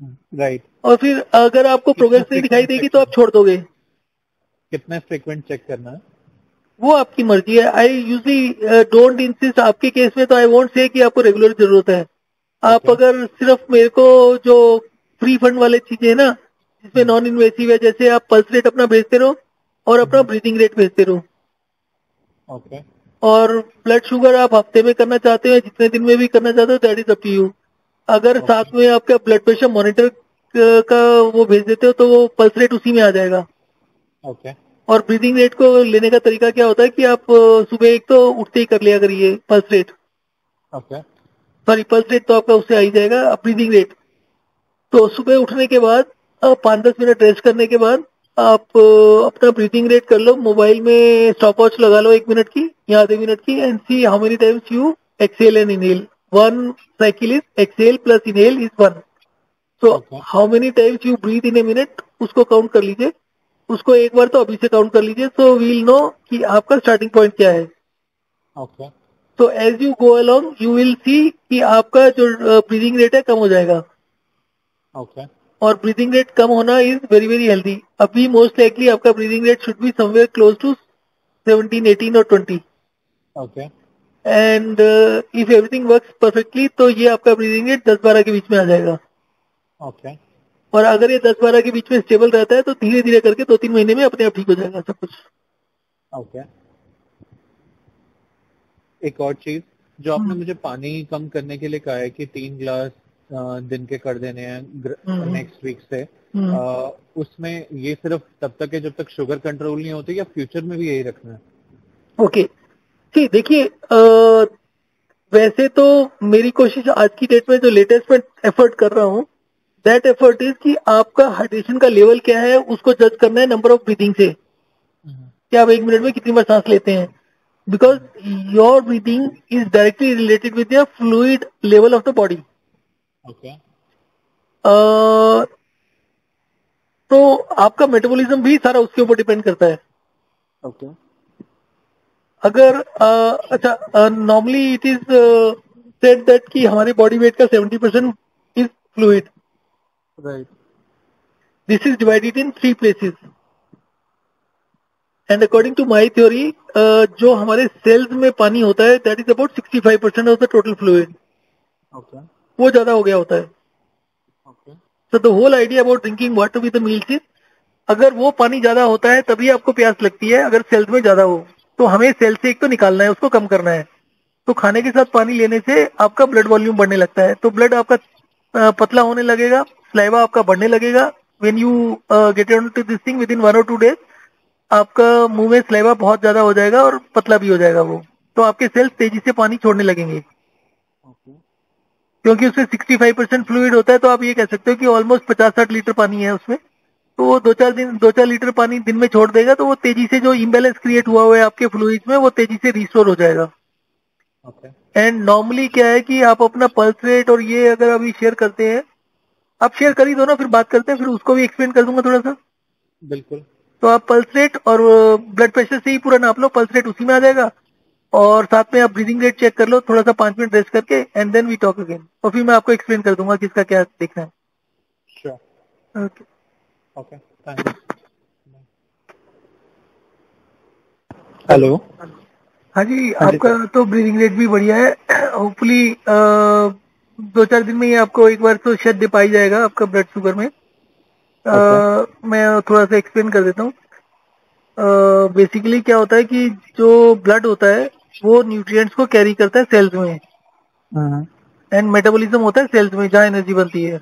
[SPEAKER 1] जाए। राइट।
[SPEAKER 2] और फिर अगर आपको
[SPEAKER 1] कितना
[SPEAKER 2] प्रोग्रेस नहीं दिखाई
[SPEAKER 1] फ्रीक्वेंट
[SPEAKER 2] देगी
[SPEAKER 1] चेक
[SPEAKER 2] तो आप
[SPEAKER 1] करना,
[SPEAKER 2] छोड़ दोगे।
[SPEAKER 1] कितना फ्रीक्वेंट चेक करना है?
[SPEAKER 2] वो आपकी मर्जी है। I usually don't insist. आपके केस में तो आई वोंट से कि आपको रेगुलर जरूरत है। आप
[SPEAKER 1] ओके।
[SPEAKER 2] अगर सिर्फ मेरे को जो फ्री फंड वाले चीजें है ना, जिसमें नॉन इन्वेसिव है, जैसे आप पल्स रेट अपना भेजते रहो और अपना ब्रीदिंग रेट भेजते रहो,
[SPEAKER 1] ओके।
[SPEAKER 2] और ब्लड शुगर आप हफ्ते में करना चाहते हो, जितने दिन में भी करना चाहते हो, that is up to you. अगर साथ में आपका ब्लड प्रेशर मॉनिटर का वो भेज देते हो तो वो पल्स रेट उसी में आ जाएगा।
[SPEAKER 1] ओके।
[SPEAKER 2] और ब्रीदिंग रेट को लेने का तरीका क्या होता है कि आप सुबह एक तो उठते ही कर लिया करिए pulse rate,
[SPEAKER 1] okay.
[SPEAKER 2] Sorry pulse rate तो आपका उससे आ ही जाएगा। ब्रीदिंग रेट तो सुबह उठने के बाद 5-10 मिनट रेस्ट करने के बाद आप अपना ब्रीथिंग रेट कर लो। मोबाइल में स्टॉप वॉच लगा लो 1 मिनट की या आधे मिनट की, and see how many times you exhale and inhale. 1 cycle is exhale plus inhale is 1। So
[SPEAKER 1] okay.
[SPEAKER 2] How many times you breathe in a minute, उसको काउंट कर लीजिए। उसको एक बार तो अभी से काउंट कर लीजिए, सो वील नो कि आपका स्टार्टिंग पॉइंट क्या है।
[SPEAKER 1] ओके।
[SPEAKER 2] तो as you go along you will see कि आपका जो ब्रीदिंग रेट है कम हो जाएगा।
[SPEAKER 1] ओके।
[SPEAKER 2] और ब्रीदिंग रेट कम होना इज वेरी वेरी हेल्दी। अभी मोस्ट लाइकली आपका breathing rate should be somewhere close to 17, 18 और 20।
[SPEAKER 1] Okay.
[SPEAKER 2] And if everything works perfectly तो ये आपका ब्रीदिंग रेट 10-12 के बीच में आ जाएगा।
[SPEAKER 1] ओके।
[SPEAKER 2] और अगर ये 10-12 के बीच में स्टेबल रहता है तो धीरे धीरे करके 2-3 महीने में अपने आप ठीक हो जाएगा सब कुछ।
[SPEAKER 1] ओके। एक और चीज जो आपने मुझे पानी कम करने के लिए कहा है कि 3 ग्लास दिन के कर देने हैं नेक्स्ट वीक से, उसमें ये सिर्फ तब तक है जब तक शुगर कंट्रोल नहीं होती, या फ्यूचर में भी यही रखना है?
[SPEAKER 2] ओके ठीक, देखिए वैसे तो मेरी कोशिश आज की डेट में जो लेटेस्ट में एफर्ट कर रहा हूँ, दैट एफर्ट इज कि आपका हाइड्रेशन का लेवल क्या है उसको जज करना है नंबर ऑफ ब्रीथिंग से, कि आप 1 मिनट में कितनी बार सांस लेते हैं। Because your breathing is directly related with your fluid level of the body.
[SPEAKER 1] Okay.
[SPEAKER 2] तो आपका मेटाबॉलिज्म भी सारा उसके ऊपर डिपेंड करता है।
[SPEAKER 1] ओके।
[SPEAKER 2] अगर अच्छा, normally it is said that कि हमारे बॉडी वेट का 70% is fluid.
[SPEAKER 1] Right.
[SPEAKER 2] This is divided in 3 places, and according to my theory जो हमारे सेल्स में पानी होता है that is about 65% of the total fluid.
[SPEAKER 1] Okay.
[SPEAKER 2] वो ज्यादा हो गया होता है।
[SPEAKER 1] Okay.
[SPEAKER 2] So the whole idea about drinking water with the meals is, अगर वो पानी ज्यादा होता है तभी आपको प्यास लगती है, अगर सेल्स में ज्यादा हो तो हमें सेल से एक तो निकालना है, उसको कम करना है। तो खाने के साथ पानी लेने से आपका ब्लड वॉल्यूम बढ़ने लगता है, तो ब्लड आपका पतला होने लगेगा, स्लाइवा आपका बढ़ने लगेगा। When you get on to this thing within 1 और 2 डेज आपका मुंह में स्लाइवा बहुत ज्यादा हो जाएगा और पतला भी हो जाएगा वो। तो आपके सेल्स तेजी से पानी छोड़ने लगेंगे,
[SPEAKER 1] ओके।
[SPEAKER 2] क्योंकि उसमें 65% फ्लूइड होता है। तो आप ये कह सकते हो कि ऑलमोस्ट 50-60 लीटर पानी है उसमें। तो वो 2-4 लीटर पानी दिन में छोड़ देगा, तो वो तेजी से जो इम्बैलेंस क्रिएट हुआ हुआ है आपके फ्लूइड्स में वो तेजी से रिस्टोर हो जाएगा।
[SPEAKER 1] ओके।
[SPEAKER 2] एंड नॉर्मली क्या है कि आप अपना पल्स रेट और ये अगर अभी शेयर करते हैं, आप शेयर कर ही दो ना, फिर बात करते हैं, फिर उसको भी एक्सप्लेन कर दूंगा थोड़ा सा।
[SPEAKER 1] बिल्कुल।
[SPEAKER 2] तो आप पल्स रेट और ब्लड प्रेशर से ही पूरा नाप लो, पल्स रेट उसी में आ जाएगा, और साथ में आप ब्रीदिंग रेट चेक कर लो थोड़ा सा 5 मिनट रेस्ट करके, and then we talk again. और फिर मैं आपको एक्सप्लेन कर दूंगा किसका क्या देखना है।
[SPEAKER 1] Sure.
[SPEAKER 2] Okay.
[SPEAKER 1] Okay, thanks. Hello.
[SPEAKER 2] हाँ जी,
[SPEAKER 1] हाँ जी
[SPEAKER 2] आपका
[SPEAKER 1] सर।
[SPEAKER 2] तो ब्रीदिंग रेट भी बढ़िया है। होपफुली 2-4 दिन में ही आपको एक बार तो शायद दे पाई जाएगा आपका ब्लड शुगर में। मैं थोड़ा सा एक्सप्लेन कर देता हूँ। बेसिकली क्या होता है कि जो ब्लड होता है वो न्यूट्रिएंट्स को कैरी करता है सेल्स में, एंड मेटाबॉलिज्म होता है सेल्स में जहाँ एनर्जी बनती है।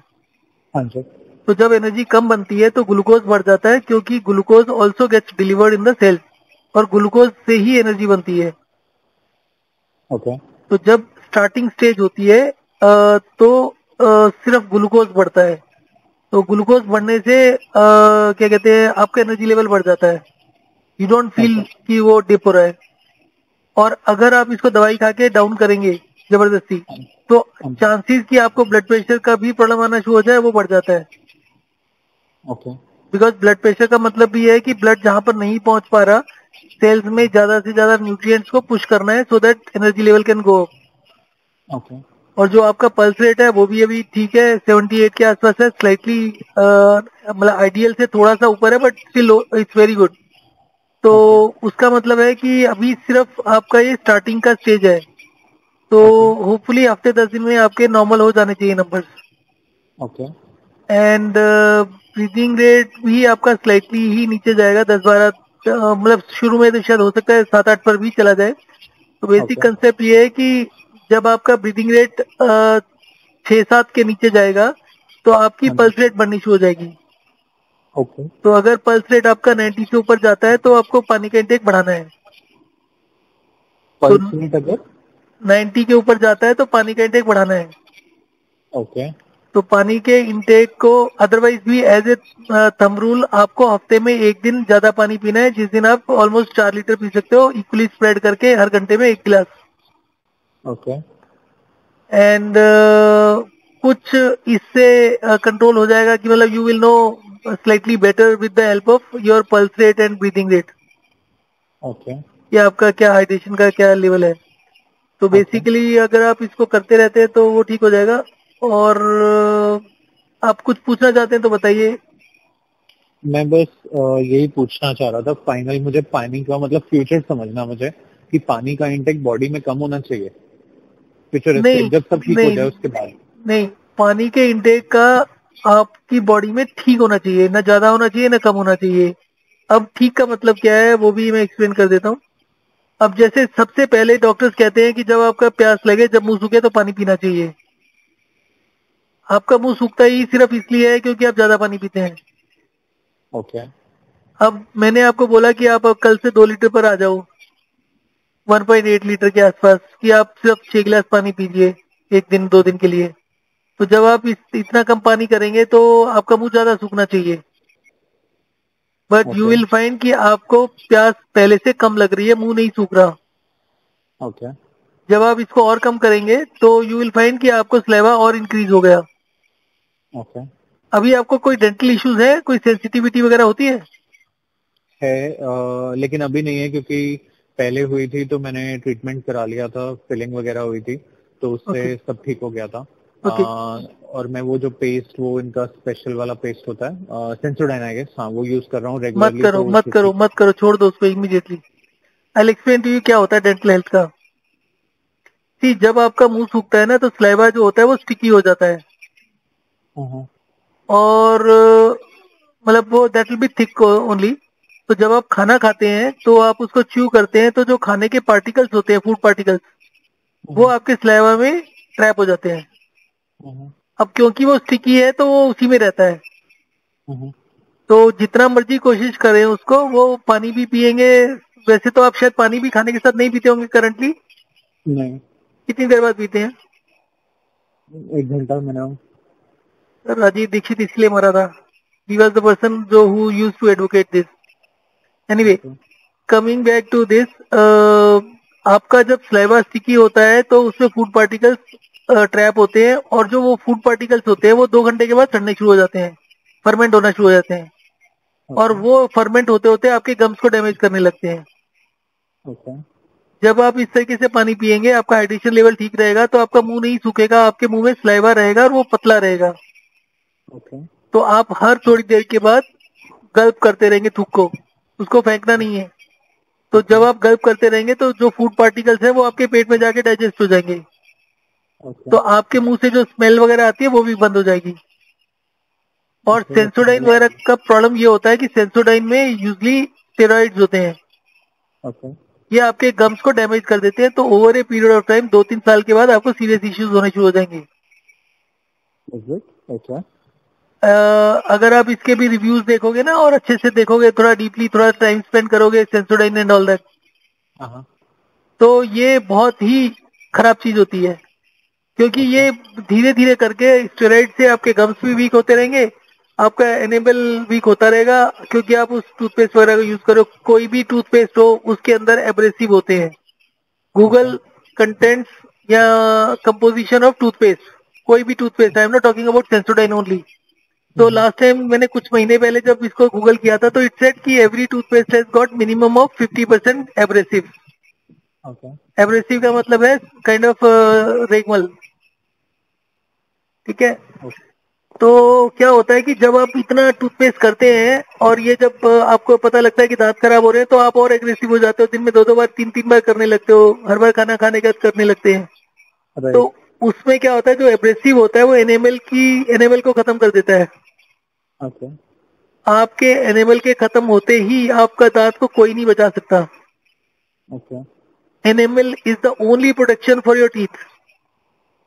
[SPEAKER 1] हाँ जी।
[SPEAKER 2] तो जब एनर्जी कम बनती है तो ग्लूकोज बढ़ जाता है, क्योंकि glucose also gets delivered in the cells, और ग्लूकोज से ही एनर्जी बनती है।
[SPEAKER 1] ओके।
[SPEAKER 2] तो जब स्टार्टिंग स्टेज होती है तो सिर्फ ग्लूकोज बढ़ता है। तो ग्लूकोज बढ़ने से क्या कहते हैं, आपका एनर्जी लेवल बढ़ जाता है। यू डोंट फील कि वो डिप हो रहा है। और अगर आप इसको दवाई खा के डाउन करेंगे जबरदस्ती, तो चांसेस कि आपको ब्लड प्रेशर का भी प्रॉब्लम आना शुरू हो जाए वो बढ़ जाता है।
[SPEAKER 1] ओके।
[SPEAKER 2] बिकॉज ब्लड प्रेशर का मतलब भी है कि ब्लड जहां पर नहीं पहुंच पा रहा, सेल्स में ज्यादा से ज्यादा न्यूट्रिएंट्स को पुश करना है, so that energy level can go up.
[SPEAKER 1] Okay.
[SPEAKER 2] और जो आपका पल्स रेट है वो भी अभी ठीक है, 78 के आसपास है, स्लाइटली मतलब आइडियल से थोड़ा सा ऊपर है, but still it's very good. तो उसका मतलब है कि अभी सिर्फ आपका ये स्टार्टिंग का स्टेज है, तो होपफुली हफ्ते 10 दिन में आपके नॉर्मल हो जाने चाहिए numbers.
[SPEAKER 1] Okay.
[SPEAKER 2] And breathing rate भी आपका स्लाइटली ही नीचे जाएगा, 10-12, मतलब शुरू में तो शायद हो सकता है 7-8 पर भी चला जाए। तो बेसिक कंसेप्ट ये है कि जब आपका ब्रीदिंग रेट 6-7 के नीचे जाएगा तो आपकी पल्स रेट बढ़नी शुरू हो जाएगी।
[SPEAKER 1] ओके।
[SPEAKER 2] तो अगर पल्स रेट आपका 90 से ऊपर जाता है तो आपको पानी का इंटेक बढ़ाना है।
[SPEAKER 1] पल्स रेट अगर
[SPEAKER 2] 90 के ऊपर जाता है तो पानी का इंटेक बढ़ाना है।
[SPEAKER 1] ओके।
[SPEAKER 2] तो पानी के इंटेक को अदरवाइज भी एज ए थंब रूल आपको हफ्ते में एक दिन ज्यादा पानी पीना है, जिस दिन आप ऑलमोस्ट 4 लीटर पी सकते हो, इक्वली स्प्रेड करके हर घंटे में 1 गिलास।
[SPEAKER 1] ओके।
[SPEAKER 2] एंड कुछ इससे कंट्रोल हो जाएगा कि मतलब you will know slightly better with the help of your pulse rate and breathing rate.
[SPEAKER 1] Okay.
[SPEAKER 2] कि आपका क्या हाइड्रेशन का क्या लेवल है। तो बेसिकली अगर आप इसको करते रहते हैं तो वो ठीक हो जाएगा। और आप कुछ पूछना चाहते हैं तो बताइए।
[SPEAKER 1] मैं बस यही पूछना चाह रहा था, फाइनल मुझे पानी का मतलब फ्यूचर समझना मुझे कि पानी का इंटेक बॉडी में कम होना चाहिए फ्यूचरिस्टिक, जब सब ठीक हो जाए उसके बाद।
[SPEAKER 2] नहीं, पानी के इंटेक का आपकी बॉडी में ठीक होना चाहिए, ना ज्यादा होना चाहिए ना कम होना चाहिए। अब ठीक का मतलब क्या है वो भी मैं एक्सप्लेन कर देता हूँ। अब जैसे सबसे पहले डॉक्टर्स कहते हैं कि जब आपका प्यास लगे, जब मुंह सूखे तो पानी पीना चाहिए। आपका मुंह सूखता ही सिर्फ इसलिए है क्योंकि आप ज्यादा पानी पीते हैं।
[SPEAKER 1] ओके।
[SPEAKER 2] अब मैंने आपको बोला कि आप अब कल से 2 लीटर पर आ जाओ, 1.8 लीटर के आसपास, कि आप सिर्फ 6 गिलास पानी पीजिए एक दिन 2 दिन के लिए। तो जब आप इतना कम पानी करेंगे तो आपका मुंह ज्यादा सूखना चाहिए, बट यू विल फाइंड कि आपको प्यास पहले से कम लग रही है, मुंह नहीं सूख रहा।
[SPEAKER 1] ओके।
[SPEAKER 2] जब आप इसको और कम करेंगे तो यू विल फाइंड कि आपको स्लेवा और इंक्रीज हो गया।
[SPEAKER 1] ओके।
[SPEAKER 2] अभी आपको कोई डेंटल इश्यूज है, कोई सेंसिटिविटी वगैरह होती है?
[SPEAKER 1] लेकिन अभी नहीं है, क्योंकि पहले हुई थी तो मैंने ट्रीटमेंट करा लिया था, फिलिंग वगैरह हुई थी तो उससे सब ठीक हो गया था। और मैं वो जो पेस्ट, वो इनका स्पेशल वाला पेस्ट होता है सेंसोडाइन आई गेस, हाँ वो यूज कर रहा हूँ रेगुलरली।
[SPEAKER 2] मत करो, छोड़ दो उसको immediately. I will explain to you क्या होता है डेंटल हेल्थ का। सी, जब आपका मुंह सूखता है ना तो स्लाइवा जो होता है वो स्टिकी हो जाता है, और मतलब वो that will be thick only. तो जब आप खाना खाते हैं तो आप उसको च्यू करते हैं, तो जो खाने के पार्टिकल्स होते हैं, फूड पार्टिकल्स, वो आपके स्लाइवा में ट्रैप हो जाते हैं। अब क्योंकि वो स्टिकी है तो वो उसी में रहता है। तो जितना मर्जी कोशिश करें उसको, वो पानी भी पिएंगे। वैसे तो आप शायद पानी भी खाने के साथ नहीं पीते होंगे करंटली।
[SPEAKER 1] नहीं।
[SPEAKER 2] कितनी देर बाद पीते हैं?
[SPEAKER 1] 1 घंटा मिनिमम।
[SPEAKER 2] राजीव दीक्षित इसलिए मरा था, ही वॉज द पर्सन जो who used to advocate this. Anyway, coming back to this, आपका जब स्लाइवा स्टिकी होता है तो उसमें फूड पार्टिकल्स ट्रैप होते हैं, और जो वो फूड पार्टिकल्स होते हैं वो 2 घंटे के बाद सड़ने शुरू हो जाते हैं, फर्मेंट होना शुरू हो जाते हैं, और वो फर्मेंट होते होते आपके गम्स को डैमेज करने लगते हैं। जब आप इस तरीके से पानी पिएंगे, आपका हाइड्रेशन लेवल ठीक रहेगा, तो आपका मुंह नहीं सूखेगा, आपके मुंह में स्लाइवा रहेगा और वो पतला रहेगा। तो आप हर थोड़ी देर के बाद गल्प करते रहेंगे थूक को, उसको फेंकना नहीं है। तो जब आप गल्प करते रहेंगे तो जो फूड पार्टिकल्स हैं वो आपके पेट में जाके डाइजेस्ट हो जाएंगे। तो आपके मुंह से जो स्मेल वगैरह आती है वो भी बंद हो जाएगी। और सेंसोडाइन वगैरह का प्रॉब्लम ये होता है कि सेंसोडाइन में यूजली स्टेरॉइड्स होते हैं। ये आपके गम्स को डैमेज कर देते हैं। तो over a period of time 2-3 साल के बाद आपको सीरियस इश्यूज होने शुरू हो जाएंगे। अगर आप इसके भी रिव्यूज देखोगे ना और अच्छे से देखोगे, थोड़ा डीपली, थोड़ा टाइम स्पेंड करोगे सेंसोडाइन एंड ऑल दैट, तो ये बहुत ही खराब चीज होती है, क्योंकि ये धीरे धीरे करके स्टेरॉइड से आपके गम्स भी वीक होते रहेंगे, आपका एनेबल वीक होता रहेगा, क्योंकि आप उस टूथपेस्ट वगैरह का यूज करो। कोई भी टूथपेस्ट हो उसके अंदर एब्रेसिव होते हैं। गूगल कंटेंट्स या कंपोजिशन ऑफ टूथपेस्ट, कोई भी toothpaste, I am not talking about Sensodyne only, तो लास्ट टाइम मैंने कुछ महीने पहले जब इसको गूगल किया था तो इट सेड कि every toothpaste has got minimum of 50% abrasive.
[SPEAKER 1] Okay
[SPEAKER 2] abrasive का मतलब है काइंड ऑफ रेगमल, ठीक है। तो क्या होता है कि जब आप इतना टूथपेस्ट करते हैं और ये जब आपको पता लगता है कि दांत खराब हो रहे हैं तो आप और एग्रेसिव हो जाते हो, दिन में 2-2 बार 3-3 बार करने लगते हो, हर बार खाना खाने के बाद करने लगते हैं। तो उसमें क्या होता है, जो एब्रेसिव होता है वो एनेमल को खत्म कर देता है।
[SPEAKER 1] ओके
[SPEAKER 2] आपके एनेमल के खत्म होते ही आपका दांत को कोई नहीं बचा सकता।
[SPEAKER 1] Okay
[SPEAKER 2] enamel is the only protection for your teeth.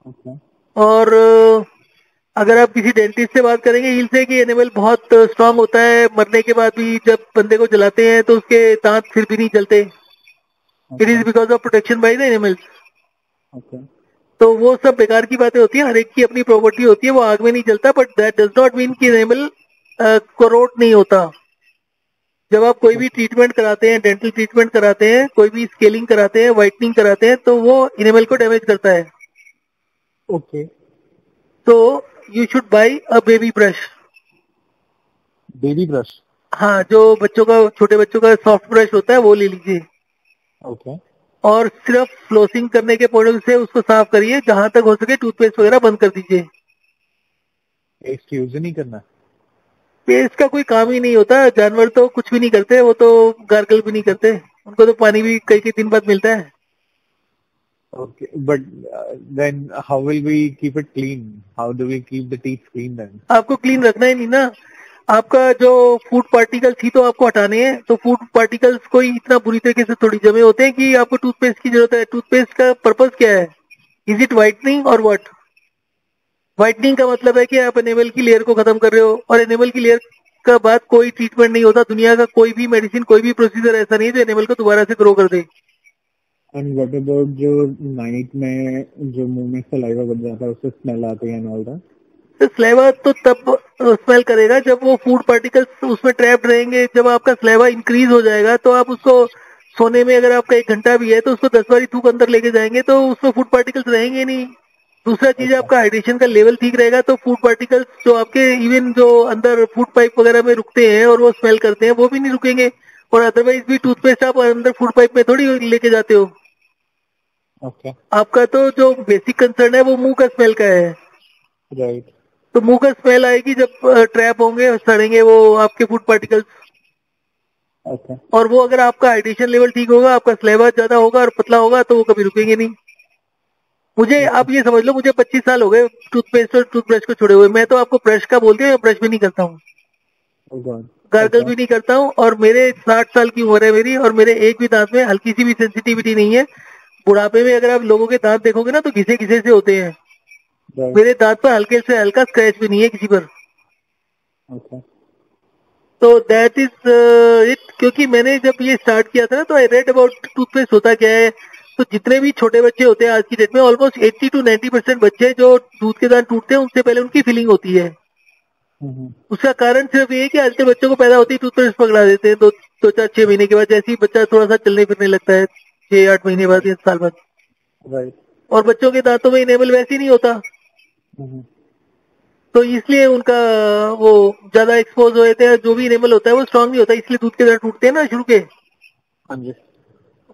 [SPEAKER 1] Okay
[SPEAKER 2] और अगर आप किसी डेंटिस्ट से बात करेंगे हिल से कि एनिमल बहुत स्ट्रांग होता है, मरने के बाद भी जब बंदे को जलाते हैं तो उसके दांत फिर भी नहीं जलते। It is because of protection by the animals.
[SPEAKER 1] Okay
[SPEAKER 2] तो वो सब बेकार की बातें होती है, हर एक की अपनी प्रॉपर्टी होती है, वो आग में नहीं जलता, but that does not mean कि एनिमल कोरोट नहीं होता। जब आप कोई भी ट्रीटमेंट कराते हैं, डेंटल ट्रीटमेंट कराते हैं, कोई भी स्केलिंग कराते हैं, व्हाइटनिंग कराते हैं, तो वो एनिमल को डैमेज करता है।
[SPEAKER 1] ओके
[SPEAKER 2] तो you should by a baby brush.
[SPEAKER 1] Baby brush.
[SPEAKER 2] हाँ, जो बच्चों का, छोटे बच्चों का सॉफ्ट ब्रश होता है वो ले लीजिए
[SPEAKER 1] ओके
[SPEAKER 2] और सिर्फ फ्लोसिंग करने के पॉइंट से उसको साफ करिए, जहां तक हो सके टूथपेस्ट वगैरह बंद कर दीजिए।
[SPEAKER 1] पेस्ट यूज ही नहीं करना।
[SPEAKER 2] पेस्ट का कोई काम ही नहीं होता, जानवर तो कुछ भी नहीं करते, वो तो गार्गल भी नहीं करते, उनको तो पानी भी कई दिन बाद मिलता है।
[SPEAKER 1] Okay, but then how will we keep it clean? How do we keep the teeth clean then?
[SPEAKER 2] आपको क्लीन रखना ही नहीं ना, आपका जो फूड पार्टिकल्स थी तो आपको हटाने हैं, तो फूड पार्टिकल्स कोई इतना बुरी तरीके से थोड़ी जमे होते हैं कि आपको टूथपेस्ट की जरूरत है। टूथपेस्ट का पर्पज क्या है? इज इट व्हाइटनिंग और व्हाट? व्हाइटनिंग का मतलब है कि आप एनेमल की लेयर को खत्म कर रहे हो, और एनेमल की लेयर का बाद कोई ट्रीटमेंट नहीं होता, दुनिया का कोई भी मेडिसिन, कोई भी प्रोसीजर ऐसा नहीं है जो एनेमल को दोबारा से ग्रो कर दे।
[SPEAKER 1] And what about जो नाइट में जो मुंह में सलाइवा बन जाता है उससे स्मेल आती है and all that?
[SPEAKER 2] तो स्लेवा तो तब स्मेल करेगा जब वो फूड पार्टिकल्स उसमें ट्रैप्ड रहेंगे। जब आपका स्लेवा इंक्रीज हो जाएगा तो आप उसको सोने में, अगर आपका 1 घंटा भी है तो उसको 10 बारी थूक अंदर लेके जाएंगे तो उसमें फूड पार्टिकल्स रहेंगे नहीं। दूसरा चीज है, आपका हाइड्रेशन का लेवल ठीक रहेगा तो फूड पार्टिकल्स जो आपके इवन जो अंदर फूड पाइप वगैरह में रुकते हैं और वो स्मेल करते हैं वो भी नहीं रुकेंगे। और अदरवाइज भी टूथपेस्ट आप अंदर फूड पाइप में थोड़ी लेके जाते हो।
[SPEAKER 1] Okay,
[SPEAKER 2] आपका तो जो बेसिक कंसर्न है वो मुंह का स्मेल का है।
[SPEAKER 1] right.
[SPEAKER 2] तो मुंह का स्मेल आएगी जब ट्रैप होंगे, सड़ेंगे वो आपके फूड पार्टिकल्स।
[SPEAKER 1] Okay,
[SPEAKER 2] और वो अगर आपका हाइड्रेशन लेवल ठीक होगा, आपका स्लेवा ज्यादा होगा और पतला होगा तो वो कभी रुकेंगे नहीं। मुझे आप ये समझ लो, मुझे 25 साल हो गए टूथपेस्ट और टूथब्रश को छोड़े हुए। मैं तो आपको ब्रश का बोलती हूँ, मैं ब्रश भी नहीं करता हूँ,
[SPEAKER 1] oh God.
[SPEAKER 2] गार्गल भी नहीं करता हूँ, और मेरे 60 साल की उम्र है मेरी, और मेरे एक भी दांत में हल्की सी भी सेंसिटिविटी नहीं है। बुढ़ापे में अगर आप लोगों के दांत देखोगे ना तो घिसे घिसे से होते हैं।
[SPEAKER 1] Right.
[SPEAKER 2] मेरे दांत पर हल्के से हल्का स्क्रैच भी नहीं है किसी पर।
[SPEAKER 1] Okay,
[SPEAKER 2] तो दैट इज इट। क्योंकि मैंने जब ये स्टार्ट किया था ना तो आई रेड अबाउट टूथपेस्ट होता क्या है। तो जितने भी छोटे बच्चे होते हैं आज की डेट में, ऑलमोस्ट 80 to 90% बच्चे जो दूध के दांत टूटते हैं उनसे पहले उनकी फीलिंग होती है। उसका कारण सिर्फ ये है कि आजकल बच्चों को पैदा होती ही टूथपेस्ट पकड़ा देते हैं, 2-4-6 महीने के बाद, जैसे ही बच्चा थोड़ा सा चलने फिरने लगता है 6-8 महीने बाद या साल बाद।
[SPEAKER 1] right.
[SPEAKER 2] और बच्चों के दांतों में इनेबल वैसे ही नहीं होता, तो इसलिए उनका वो ज्यादा एक्सपोज हो जाते हैं। जो भी इनेबल होता है वो स्ट्रांग नहीं होता, इसलिए दूध के दांत टूटते हैं ना शुरू के।
[SPEAKER 1] हाँ जी।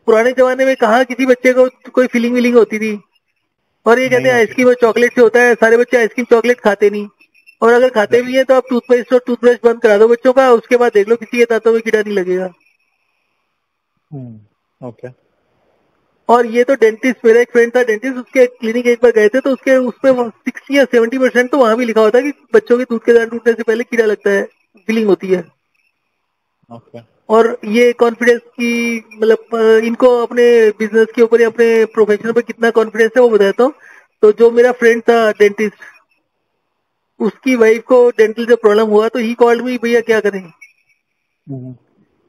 [SPEAKER 2] पुराने जमाने में कहाँ किसी बच्चे को कोई फीलिंग विलिंग होती थी। और ये कहते हैं आइसक्रीम और चॉकलेट से होता है, सारे बच्चे आइसक्रीम चॉकलेट खाते नहीं। और अगर खाते भी है तो आप टूथपेस्ट और टूथब्रश बंद करा दो बच्चों का, उसके बाद देख लो किसी के दांतों में कीड़ा नहीं लगेगा।
[SPEAKER 1] ओके।
[SPEAKER 2] और ये तो डेंटिस्ट, मेरा एक फ्रेंड था डेंटिस्ट, उसके क्लिनिक एक बार गए थे तो उसके उसपे 60 या 70% तो वहां भी लिखा होता है कि बच्चों के दूध के दांत टूटने से पहले कीड़ा लगता है, फीलिंग होती है।
[SPEAKER 1] ओके।
[SPEAKER 2] और ये कॉन्फिडेंस की, मतलब इनको अपने बिजनेस के ऊपर या अपने प्रोफेशन पर कितना कॉन्फिडेंस है वो बताता हूँ। तो जो मेरा फ्रेंड था डेंटिस्ट, उसकी वाइफ को डेंटल जब प्रॉब्लम हुआ तो ही कॉल्ड मी, भैया क्या करें।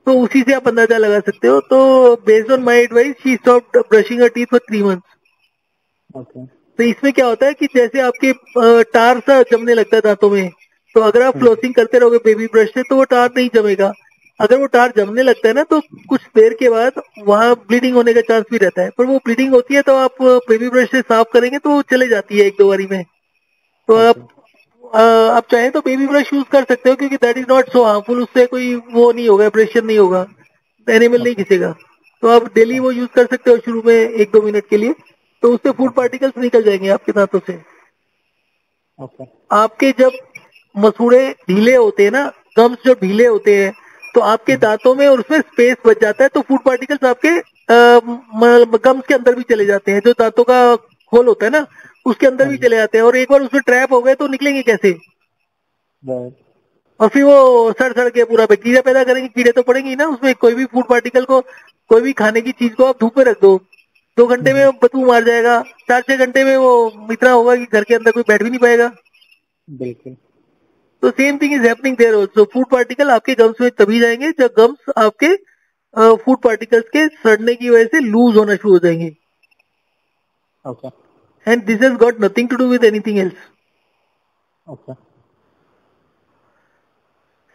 [SPEAKER 2] तो उसी से आप अंदाजा लगा सकते हो। तो based on my advice she stopped brushing her teeth for 3 months.
[SPEAKER 1] Okay.
[SPEAKER 2] तो इसमें क्या होता है कि जैसे आपके टार सा जमने लगता है दांतों में, तो अगर आप फ्लोसिंग करते रहोगे बेबी ब्रश से तो वो टार नहीं जमेगा। अगर वो टार जमने लगता है ना तो कुछ देर के बाद वहाँ ब्लीडिंग होने का चांस भी रहता है, पर वो ब्लीडिंग होती है तो आप बेबी ब्रश से साफ करेंगे तो वो चले जाती है 1-2 बारी में। तो आप आप चाहें तो बेबी ब्रश यूज कर सकते हो, क्योंकि that is not so harmful, उससे कोई वो नहीं होगा, एब्रेशन नहीं होगा, एनिमल नहीं
[SPEAKER 1] ओके
[SPEAKER 2] घिसेगा। तो आप डेली वो यूज कर सकते हो शुरू में 1-2 मिनट के लिए, तो उससे फूड
[SPEAKER 1] ओके
[SPEAKER 2] पार्टिकल्स निकल जाएंगे आपके दांतों से।
[SPEAKER 1] ओके
[SPEAKER 2] आपके जब मसूड़े ढीले होते हैं ना, गम्स जो ढीले होते हैं, तो आपके दांतों में और उसमें स्पेस बच जाता है, तो फूड पार्टिकल्स आपके गम्स के अंदर भी चले जाते हैं, जो दांतों का होल होता है ना उसके अंदर
[SPEAKER 1] हाँ
[SPEAKER 2] भी
[SPEAKER 1] जी
[SPEAKER 2] चले जाते हैं, और एक बार उसमें ट्रैप हो गए तो निकलेंगे कैसे?
[SPEAKER 1] राइट
[SPEAKER 2] और फिर वो सड़ सड़ के पूरा बैक्टीरिया पैदा करेंगे, कीड़े तो पड़ेंगे ही ना उसमें। कोई भी फूड पार्टिकल को, कोई भी खाने की चीज को आप धूप में रख दो, 2 घंटे में बदबू मार जाएगा, 4-6 घंटे में वो इतना होगा कि घर के अंदर कोई बैठ भी नहीं पाएगा।
[SPEAKER 1] बिल्कुल
[SPEAKER 2] तो same thing is happening there also. Food particle आपके गम्स में तभी जाएंगे जब गम्स आपके फूड पार्टिकल्स के सड़ने की वजह से लूज होना शुरू हो जाएंगे,
[SPEAKER 1] okay
[SPEAKER 2] and this has got nothing to do with anything else.
[SPEAKER 1] Okay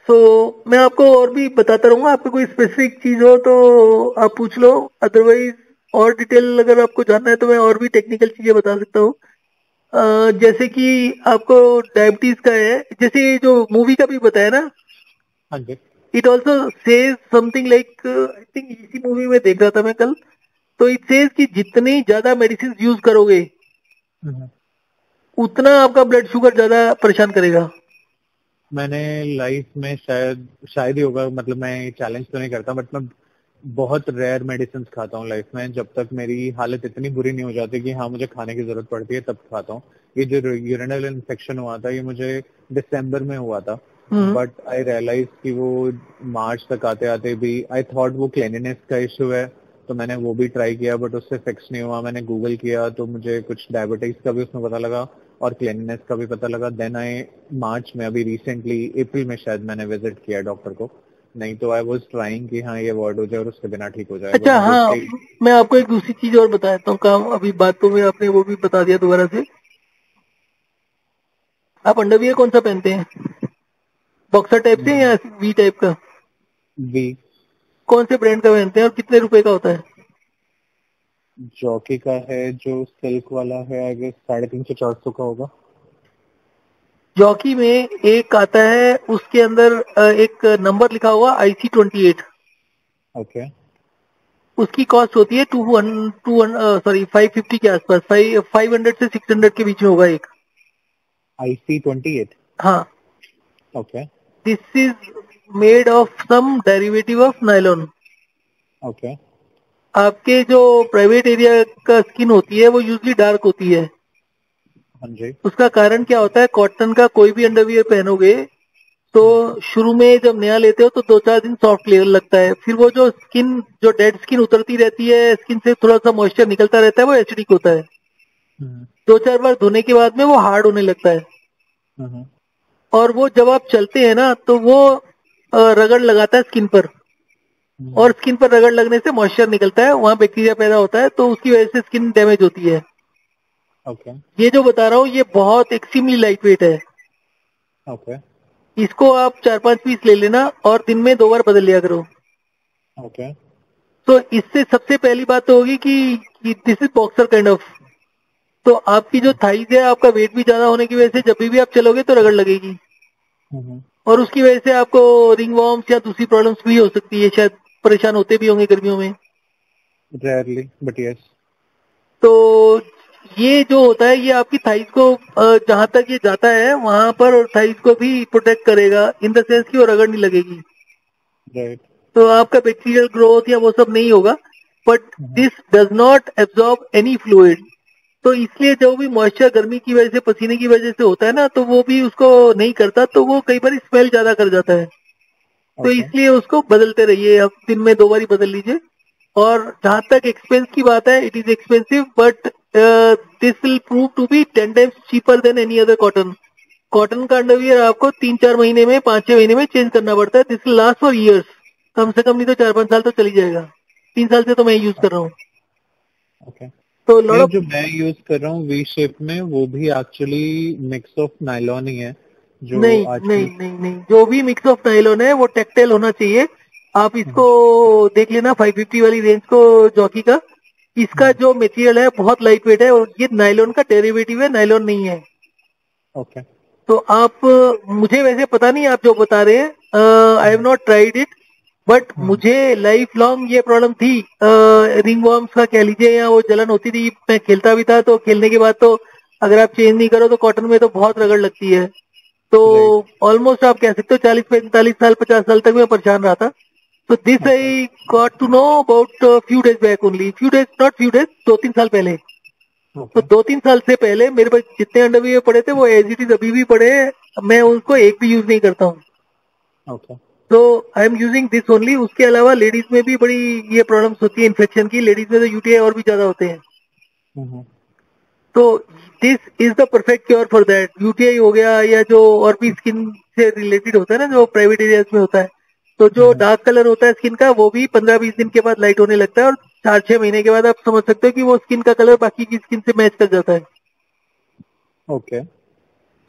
[SPEAKER 2] so मैं आपको और भी बताता रहूंगा, आपको कोई स्पेसिफिक चीज हो तो आप पूछ लो, अदरवाइज और डिटेल अगर आपको जानना है तो मैं और भी टेक्निकल चीजें बता सकता हूँ। जैसे कि आपको डायबिटीज का है, जैसे ये जो मूवी का भी बताया ना,
[SPEAKER 1] हाँ जी
[SPEAKER 2] it also says something like, I think इसी मूवी में देख रहा था मैं कल, तो इट सेज कि जितनी ज्यादा मेडिसिन यूज करोगे
[SPEAKER 1] हम्म।
[SPEAKER 2] उतना आपका ब्लड शुगर ज्यादा परेशान करेगा।
[SPEAKER 1] मैंने लाइफ में शायद शायद ही होगा, मतलब मैं चैलेंज तो नहीं करता, बट मैं बहुत रेयर मेडिसिन खाता हूँ लाइफ में, जब तक मेरी हालत इतनी बुरी नहीं हो जाती कि हाँ मुझे खाने की जरूरत पड़ती है तब खाता हूँ। ये जो यूरिनल इन्फेक्शन हुआ था ये मुझे दिसंबर में हुआ था, बट आई रियलाइज कि वो मार्च तक आते आते भी आई थॉट वो क्लीनिनेस का इशू है, तो मैंने वो भी ट्राई किया बट उससे फिक्स नहीं हुआ। मैंने गूगल किया तो मुझे कुछ डायबिटीज का भी उसमें पता लगा और क्लीनिनेस का भी पता लगा। देन आई मार्च में, अभी रिसेंटली अप्रैल में शायद मैंने विजिट किया डॉक्टर को, नहीं तो आई वाज ट्राइंग कि हाँ ये वर्ड हो जाए और उसके बिना ठीक हो जाए।
[SPEAKER 2] अच्छा हाँ, मैं आपको एक दूसरी चीज और बताता हूँ, काम अभी बातों में आपने वो भी बता दिया दोबारा से। आप अंडरवियर कौन सा पहनते हैं, बॉक्सर टाइप से या वी टाइप का?
[SPEAKER 1] वी
[SPEAKER 2] कौन से ब्रांड का पहनते हैं और कितने रुपए का होता है?
[SPEAKER 1] जॉकी का है जो सिल्क वाला है, आई गेस 350-400 का होगा।
[SPEAKER 2] जॉकी में एक आता है, उसके अंदर एक नंबर लिखा हुआ IC28,
[SPEAKER 1] ओके
[SPEAKER 2] उसकी कॉस्ट होती है 550 के आसपास, 500 से 600 के बीच में होगा एक।
[SPEAKER 1] IC28
[SPEAKER 2] हाँ,
[SPEAKER 1] okay
[SPEAKER 2] this is made of some derivative of nylon.
[SPEAKER 1] Okay
[SPEAKER 2] आपके जो प्राइवेट एरिया का स्किन होती है वो यूजली डार्क होती है।
[SPEAKER 1] हाँ जी
[SPEAKER 2] उसका कारण क्या होता है, कॉटन का कोई भी अंडरवियर पहनोगे तो शुरू में जब नया लेते हो तो 2-4 दिन सॉफ्ट लेयर लगता है, फिर वो जो स्किन, जो डेड स्किन उतरती रहती है, स्किन से थोड़ा सा मॉइस्चर निकलता रहता है, वो एसिडिक होता है। 2-4 बार धोने के बाद में वो हार्ड होने लगता है, और वो जब आप चलते हैं ना तो वो रगड़ लगाता है स्किन पर, और स्किन पर रगड़ लगने से मॉइस्चर निकलता है, वहां बैक्टीरिया पैदा होता है, तो उसकी वजह से स्किन डैमेज होती है।
[SPEAKER 1] ओके
[SPEAKER 2] ये जो बता रहा हूँ ये बहुत एक्सट्रीमली लाइट वेट है।
[SPEAKER 1] ओके
[SPEAKER 2] इसको आप 4-5 पीस ले लेना और दिन में 2 बार बदल लिया करो।
[SPEAKER 1] ओके
[SPEAKER 2] तो इससे सबसे पहली बात तो होगी कि this is boxer kind of. तो आपकी जो थाइज है, आपका वेट भी ज्यादा होने की वजह से जब भी आप चलोगे तो रगड़ लगेगी, और उसकी वजह से आपको रिंग वॉर्म्स या दूसरी प्रॉब्लम्स भी हो सकती है, शायद परेशान होते भी होंगे गर्मियों में।
[SPEAKER 1] Rarely but yes.
[SPEAKER 2] तो ये जो होता है ये आपकी थाइज को जहां तक ये जाता है वहां पर थाइज को भी प्रोटेक्ट करेगा, इन द सेंस कि वो रगड़ नहीं लगेगी।
[SPEAKER 1] राइट
[SPEAKER 2] तो आपका बैक्टीरियल ग्रोथ या वो सब नहीं होगा, but this does not absorb any fluid. तो इसलिए जो भी मॉइस्चर गर्मी की वजह से, पसीने की वजह से होता है ना, तो वो भी उसको नहीं करता, तो वो कई बार स्मेल ज्यादा कर जाता है। तो इसलिए उसको बदलते रहिए, आप दिन में 2 बार ही बदल लीजिए। और जहां तक एक्सपेंस की बात है, it is expensive, but this will prove to be 10 times cheaper than any other cotton. Cotton का अंडरवियर आपको 3-4 महीने में, 5-6 महीने में चेंज करना पड़ता है। This will last for years, कम से कम नहीं तो 4-5 साल तो चली जाएगा। 3 साल से तो मैं यूज कर रहा हूँ।
[SPEAKER 1] ओके
[SPEAKER 2] तो
[SPEAKER 1] नहीं, जो मैं यूज कर रहा हूँ वी शेप में, वो भी एक्चुअली मिक्स ऑफ नायलॉन ही है जो
[SPEAKER 2] नहीं नहीं नहीं नहीं, जो भी मिक्स ऑफ नायलॉन है वो टेक्टाइल होना चाहिए। आप इसको देख लेना 550 वाली रेंज को, जॉकी का। इसका जो मटेरियल है बहुत लाइट वेट है, और ये नायलॉन का डेरिवेटिव है, नायलॉन नहीं है।
[SPEAKER 1] ओके
[SPEAKER 2] तो आप मुझे वैसे पता नहीं आप जो बता रहे हैं, I have not tried it, but मुझे लाइफ लॉन्ग ये प्रॉब्लम थी, रिंग वॉर्म्स का कह लीजिए, या वो जलन होती थी। मैं खेलता भी था, तो खेलने के बाद तो अगर आप चेंज नहीं करो तो कॉटन में तो बहुत रगड़ लगती है। तो ऑलमोस्ट आप कह सकते हो 40-45 साल 50 साल तक मैं परेशान रहा था। तो this I got to know about few days back only, few days not few days, 2-3 साल पहले। तो 2-3 साल से पहले मेरे पास जितने अंडरवियर पड़े थे वो एज इट इज अभी भी पड़े हैं, मैं उनको एक भी यूज नहीं करता हूँ। तो I am using this only. उसके अलावा लेडीज में भी बड़ी ये प्रॉब्लम्स होती है इन्फेक्शन की, लेडीज में तो यूटीआई और भी ज्यादा होते हैं। तो this is the perfect cure for that. UTI हो गया, या जो और भी स्किन से रिलेटेड होता है ना, जो प्राइवेट एरियाज में होता है, तो जो डार्क कलर होता है स्किन का, वो भी 15-20 दिन के बाद लाइट होने लगता है, और 4-6 महीने के बाद आप समझ सकते हो कि वो स्किन का कलर बाकी की स्किन से मैच कर जाता है।
[SPEAKER 1] ओके।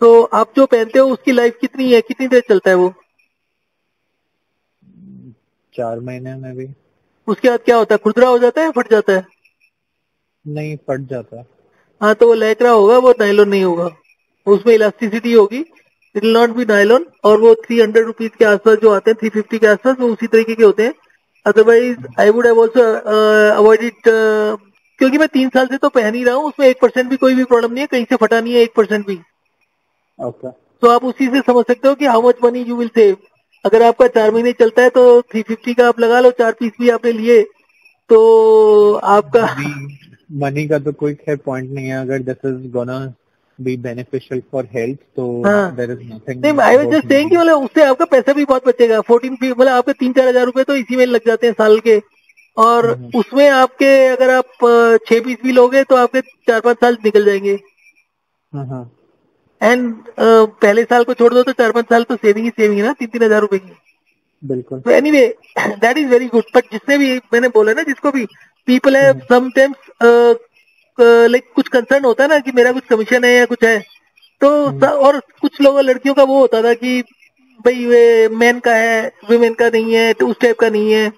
[SPEAKER 2] तो आप जो पहनते हो उसकी लाइफ कितनी है, कितनी देर चलता है वो?
[SPEAKER 1] 4 महीने में भी।
[SPEAKER 2] उसके बाद क्या होता है, खुरदरा हो जाता है, फट जाता है?
[SPEAKER 1] नहीं, फट जाता है।
[SPEAKER 2] हाँ, तो वो लैक्रा होगा, वो नायलॉन नहीं होगा, उसमें इलास्टिसिटी होगी, it will not be nylon. और वो 300 रुपीज के आसपास जो आते हैं, 350 के आसपास, वो उसी तरीके के होते हैं। Otherwise I would have also avoid it, क्योंकि मैं 3 साल से तो पहन ही रहा हूँ, उसमें 1% भी कोई भी प्रॉब्लम नहीं है, कहीं से फटा नहीं है 1% भी।
[SPEAKER 1] ओके।
[SPEAKER 2] तो आप उसी से समझ सकते हो कि how much money you will save. अगर आपका 4 महीने चलता है तो 350 का आप लगा लो, 4 पीस भी आपने लिए तो आपका
[SPEAKER 1] मनी का तो कोई खैर पॉइंट नहीं है। अगर this is gonna be beneficial for health तो देयर इज नथिंग।
[SPEAKER 2] नहीं, आई वाज जस्ट सेइंग कि मतलब उससे आपका पैसा भी बहुत बचेगा। 14 मतलब आपके 3-4 हजार रुपए तो इसी में लग जाते हैं साल के, और उसमें आपके अगर आप 6 पीस भी लोगे तो आपके 4-5 साल निकल जाएंगे। एंड पहले साल को छोड़ दो तो 4-5 साल तो सेविंग ही सेविंग है ना, 3-3 हजार रुपए की।
[SPEAKER 1] बिल्कुल।
[SPEAKER 2] तो anyway that is very good. But जिसने भी मैंने बोला ना, जिसको भी पीपल है समटाइम्स लाइक कुछ कंसर्न होता है ना कि मेरा कुछ कमीशन है या कुछ है, तो और कुछ लोगों लड़कियों का वो होता था कि भाई वे मैन का है, वुमेन का नहीं है, तो उस टाइप का नहीं है,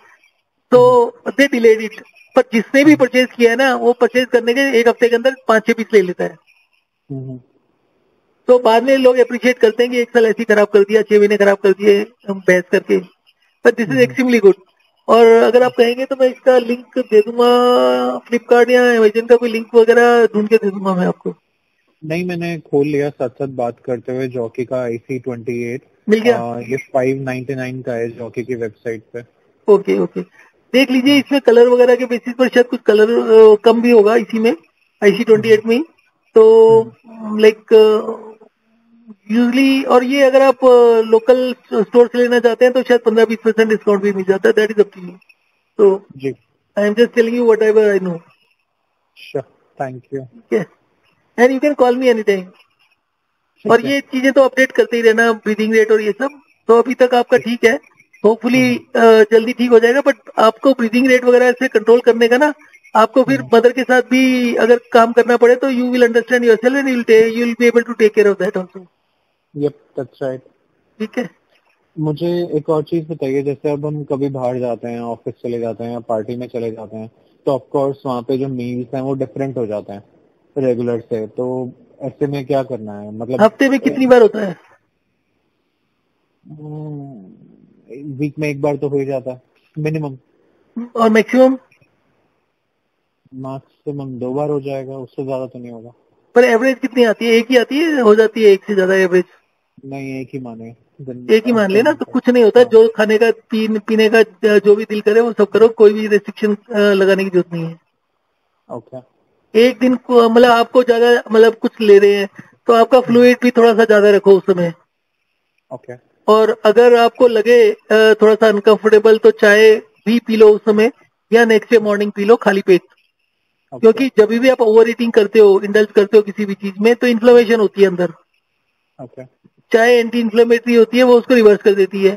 [SPEAKER 2] तो दे डिलेड इट। पर जिसने भी परचेज किया है ना, वो परचेज करने के 1 हफ्ते के अंदर 5-6 पीस ले लेता है। तो बाद में लोग अप्रिशिएट करते हैं कि 1 साल ऐसे खराब कर दिया, 6 महीने खराब कर दिए बहस करके। But this is extremely good. और अगर आप कहेंगे तो मैं इसका लिंक दे दूंगा, फ्लिपकार्ट या अमेजन का कोई लिंक वगैरह ढूंढ के दे दूंगा मैं आपको।
[SPEAKER 1] नहीं, मैंने खोल लिया साथ साथ बात करते हुए जॉकी का IC28
[SPEAKER 2] मिल गया।
[SPEAKER 1] ये 599 का है जॉकी की वेबसाइट पे।
[SPEAKER 2] ओके ओके, देख लीजिए। इसमें कलर वगैरह के बेसिस पर शायद कुछ कलर कम भी होगा इसी में, IC28 में ही। तो लाइक यूजली, और ये अगर आप लोकल स्टोर से लेना चाहते हैं तो शायद 15-20% डिस्काउंट भी मिल जाता है। That is up to you. तो
[SPEAKER 1] जी,
[SPEAKER 2] I am just telling you whatever I know.
[SPEAKER 1] Sure, thank you.
[SPEAKER 2] And you can call me any time. और ये चीजें तो अपडेट करते ही रहना, ब्रीदिंग रेट और ये सब। तो अभी तक आपका ठीक है, होपफुली जल्दी ठीक हो जाएगा। बट आपको ब्रीदिंग रेट वगैरह से कंट्रोल करने का ना, आपको फिर मदर के साथ भी अगर काम करना पड़े तो you will understand yourself and you will be able to take care of that also.
[SPEAKER 1] Yup, that's right.
[SPEAKER 2] ठीक है।
[SPEAKER 1] मुझे एक और चीज बताइए, जैसे अब हम कभी बाहर जाते हैं, ऑफिस चले जाते हैं या पार्टी में चले जाते हैं, तो ऑफ कोर्स वहाँ पे जो मील्स हैं वो डिफरेंट हो जाते हैं रेगुलर से। तो ऐसे में क्या करना है? मतलब
[SPEAKER 2] हफ्ते में कितनी बार होता है?
[SPEAKER 1] वीक में 1 बार तो हो ही जाता है मिनिमम।
[SPEAKER 2] और मैक्सिमम?
[SPEAKER 1] मैक्सिमम 2 बार हो जाएगा, उससे ज्यादा तो नहीं होगा।
[SPEAKER 2] पर एवरेज कितनी आती है? एक ही आती है, हो जाती है 1 से ज्यादा एवरेज?
[SPEAKER 1] नहीं, एक ही माने।
[SPEAKER 2] एक ही मान लेना, तो कुछ नहीं होता। जो खाने का पीने का जो भी दिल करे वो सब करो, कोई भी रेस्ट्रिक्शन लगाने की जरूरत नहीं है।
[SPEAKER 1] ओके।
[SPEAKER 2] एक दिन को मतलब आपको ज्यादा मतलब कुछ ले रहे हैं तो आपका फ्लूइड भी थोड़ा सा ज्यादा रखो उस समय।
[SPEAKER 1] ओके।
[SPEAKER 2] और अगर आपको लगे थोड़ा सा अनकंफर्टेबल तो चाय भी पी लो उस समय, या next day morning P low खाली पेट। क्योंकि जब भी आप ओवर ईटिंग करते हो, इंडल्ज करते हो किसी भी चीज में, तो इन्फ्लेमेशन होती है अंदर।
[SPEAKER 1] ओके।
[SPEAKER 2] चाय एंटी इन्फ्लेमेटरी होती है, वो उसको रिवर्स कर देती है।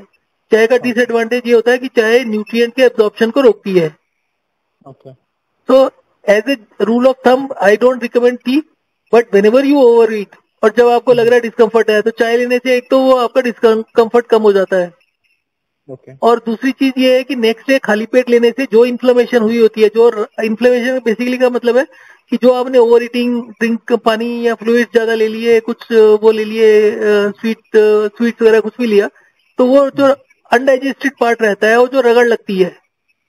[SPEAKER 2] चाय का डिसएडवांटेज ये होता है कि चाय न्यूट्रिएंट के एब्जॉर्प्शन को रोकती है।
[SPEAKER 1] ओके।
[SPEAKER 2] तो as a rule of thumb I don't recommend tea, but whenever you over eat और जब आपको लग रहा है डिस्कम्फर्ट है, तो चाय लेने से एक तो वो आपका डिस्कम्फर्ट कम हो जाता है।
[SPEAKER 1] ओके।
[SPEAKER 2] और दूसरी चीज ये है कि नेक्स्ट डे खाली पेट लेने से जो इन्फ्लेमेशन हुई होती है, जो इन्फ्लेमेशन बेसिकली का मतलब है कि जो आपने ओवर ईटिंग ड्रिंक पानी या फ्लूइड्स ज्यादा ले लिए, कुछ वो ले लिए, स्वीट्स वगैरह कुछ भी लिया, तो वो जो अनडाइजेस्टेड पार्ट रहता है, वो जो रगड़ लगती है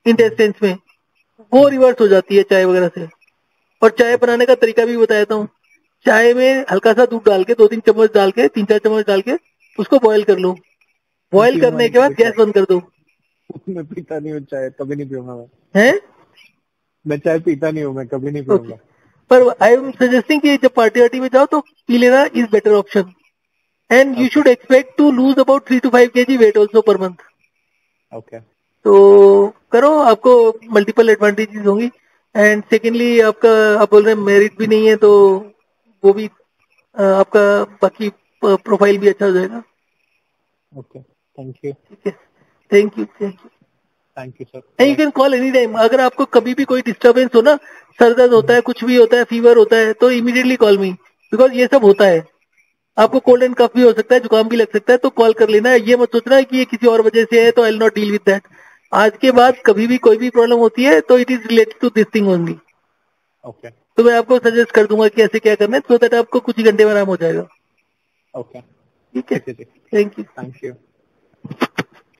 [SPEAKER 2] इंटेस्टाइन्स में, वो रिवर्स हो जाती है चाय वगैरह से। और चाय बनाने का तरीका भी बताता हूँ। चाय में हल्का सा दूध डाल के 2-3 चम्मच डाल के 3-4 चम्मच डाल के उसको बॉईल कर लो। बॉईल करने के बाद गैस बंद कर दो।
[SPEAKER 1] मैं पीता नहीं हूँ चाय, कभी नहीं पीऊंगा मैं।
[SPEAKER 2] हैं?
[SPEAKER 1] मैं चाय पीता नहीं हूँ, मैं कभी नहीं पीऊंगा।
[SPEAKER 2] पर आई एम सजेस्टिंग कि जब पार्टी वार्टी में जाओ तो पी लेना is better option. And you should expect to lose about 3 to 5 kg weight also per month.
[SPEAKER 1] Okay.
[SPEAKER 2] तो करो, आपको मल्टीपल एडवांटेजेस होंगी। एंड सेकेंडली आपका, आप बोल रहे हैं मैरिड भी नहीं है, तो वो भी आपका बाकी प्रोफाइल भी अच्छा हो जाएगा।
[SPEAKER 1] Okay, thank you.
[SPEAKER 2] ठीक है, thank you thank you.
[SPEAKER 1] Thank you sir.
[SPEAKER 2] And you can call any time. अगर आपको कभी भी कोई डिस्टर्बेंस हो ना, सर दर्द होता है, कुछ भी होता है, फीवर होता है, तो इमीडिएटली कॉल मी, बिकॉज ये सब होता है। आपको कोल्ड एंड कफ भी हो सकता है, जुकाम भी लग सकता है, तो कॉल कर लेना। ये मत सोचना कि ये किसी और वजह से है तो I will not deal with that. आज के बाद कभी भी कोई भी प्रॉब्लम होती है तो it is related to this thing only.
[SPEAKER 1] Okay.
[SPEAKER 2] तो मैं आपको सजेस्ट कर दूंगा कि ऐसे क्या करना है, सो दैट आपको कुछ ही घंटे में आराम हो जाएगा।
[SPEAKER 1] ओके,
[SPEAKER 2] ठीक है,
[SPEAKER 1] ठीक है जी।
[SPEAKER 2] Thank you.
[SPEAKER 1] Thank you.